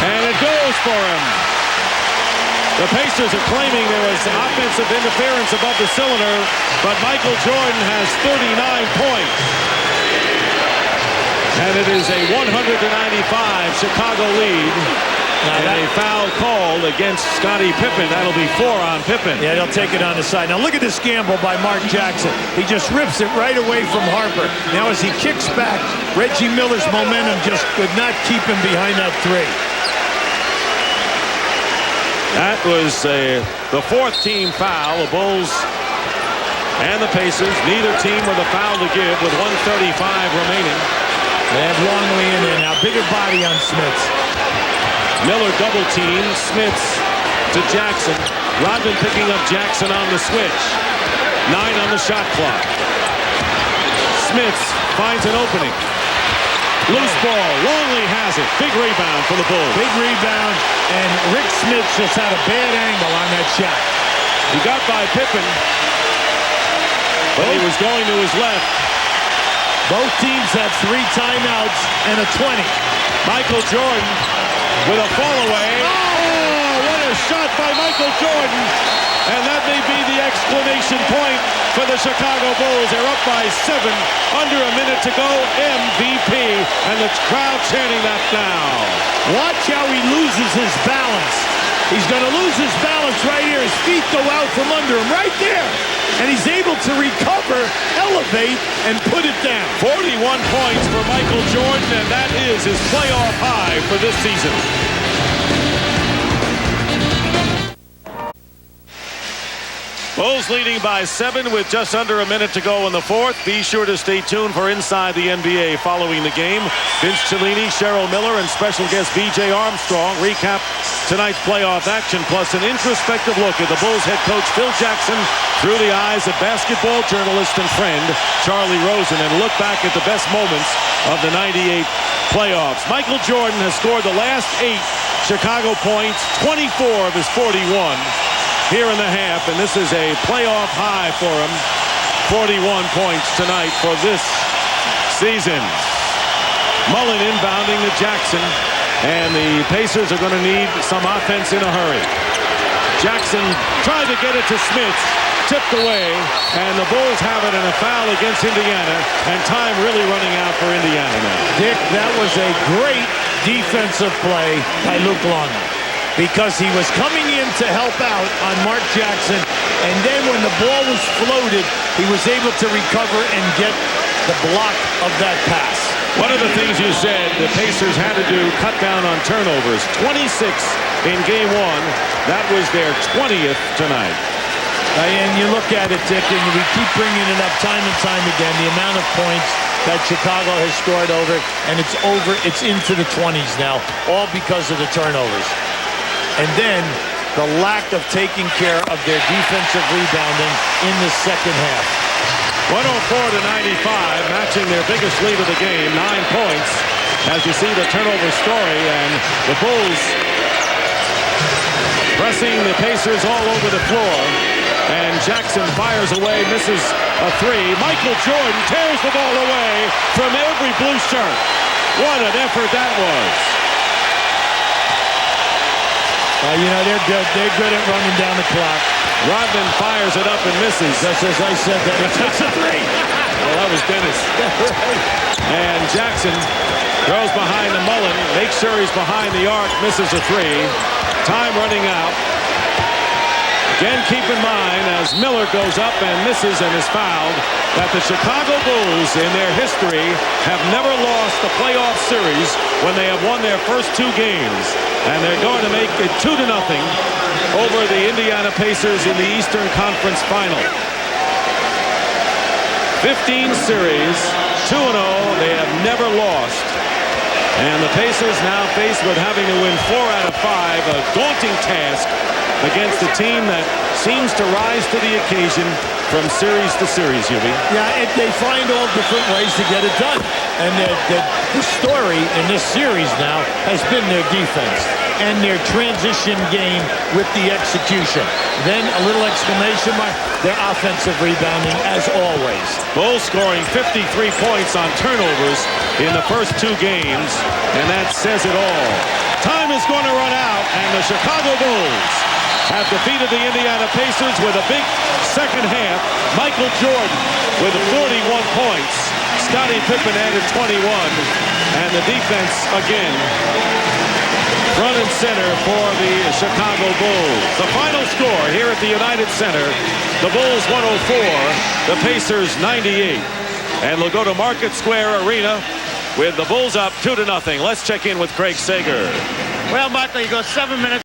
And it goes for him. The Pacers are claiming there was offensive interference above the cylinder, but Michael Jordan has 39 points. And it is a 100-95 Chicago lead. And a foul called against Scottie Pippen. That'll be 4 on Pippen. Yeah, they'll take it on the side. Now look at this gamble by Mark Jackson. He just rips it right away from Harper. Now as he kicks back, Reggie Miller's momentum just could not keep him behind that 3. That was the 4th team foul. The Bulls and the Pacers, neither team with a foul to give with 1:35 remaining. They have Longley in there now. Bigger body on Smits. Miller double team. Smits to Jackson. Rodman picking up Jackson on the switch. 9 on the shot clock. Smits finds an opening. Loose ball. Longley has it. Big rebound for the Bulls. Big rebound, and Rick Smits just had a bad angle on that shot. He got by Pippen, but he was going to his left. Both teams have 3 timeouts and a 20. Michael Jordan with a fall away. Oh, what a shot by Michael Jordan. And that may be the exclamation point for the Chicago Bulls. They're up by 7, under a minute to go. MVP, and the crowd chanting that now. Watch how he loses his balance. He's going to lose his balance right here. His feet go out from under him right there. And he's able to recover, elevate, and put it down. 41 points for Michael Jordan, and that is his playoff high for this season. Bulls leading by 7 with just under a minute to go in the 4th. Be sure to stay tuned for Inside the NBA following the game. Vince Cellini, Cheryl Miller, and special guest B.J. Armstrong recap tonight's playoff action, plus an introspective look at the Bulls head coach Phil Jackson through the eyes of basketball journalist and friend Charlie Rosen, and look back at the best moments of the 98 playoffs. Michael Jordan has scored the last 8 Chicago points, 24 of his 41. Here in the half, and this is a playoff high for him. 41 points tonight for this season. Mullen inbounding to Jackson, and the Pacers are going to need some offense in a hurry. Jackson tried to get it to Smits, tipped away, and the Bulls have it in a foul against Indiana, and time really running out for Indiana now. Dick, that was a great defensive play by Luke Longley, because he was coming in to help out on Mark Jackson, and then when the ball was floated, he was able to recover and get the block of that pass. One of the things you said the Pacers had to do, cut down on turnovers. 26 in game 1. That was their 20th tonight. And you look at it, Dick, and we keep bringing it up time and time again, the amount of points that Chicago has scored over, and it's into the 20s now, all because of the turnovers. And then the lack of taking care of their defensive rebounding in the second half. 104-95, matching their biggest lead of the game, 9 points. As you see the turnover story, and the Bulls pressing the Pacers all over the floor. And Jackson fires away, misses a 3. Michael Jordan tears the ball away from every blue shirt. What an effort that was. You know, they're good. They're good at running down the clock. Rodman fires it up and misses. Just as I said, that he takes a 3. Well, that was Dennis. And Jackson throws behind the Mullen, makes sure he's behind the arc, misses a 3. Time running out. Again, keep in mind, as Miller goes up and misses and is fouled, that the Chicago Bulls in their history have never lost the playoff series when they have won their first 2 games. And they're going to make it 2-0 over the Indiana Pacers in the Eastern Conference Final. 15 series, 2-0, they have never lost. And the Pacers now faced with having to win 4 out of 5, a daunting task against a team that seems to rise to the occasion from series to series, Yubi. Yeah, they find all different ways to get it done. And the story in this series now has been their defense and their transition game with the execution. Then a little exclamation mark, their offensive rebounding as always. Bulls scoring 53 points on turnovers in the first 2 games, and that says it all. Time is going to run out, and the Chicago Bulls have defeated the Indiana Pacers with a big second half. Michael Jordan with 41 points. Scottie Pippen added 21. And the defense again front and center for the Chicago Bulls. The final score here at the United Center, the Bulls 104, the Pacers 98. And we'll go to Market Square Arena with the Bulls up 2-0. Let's check in with Craig Sager. Well, Michael, you go 7 minutes.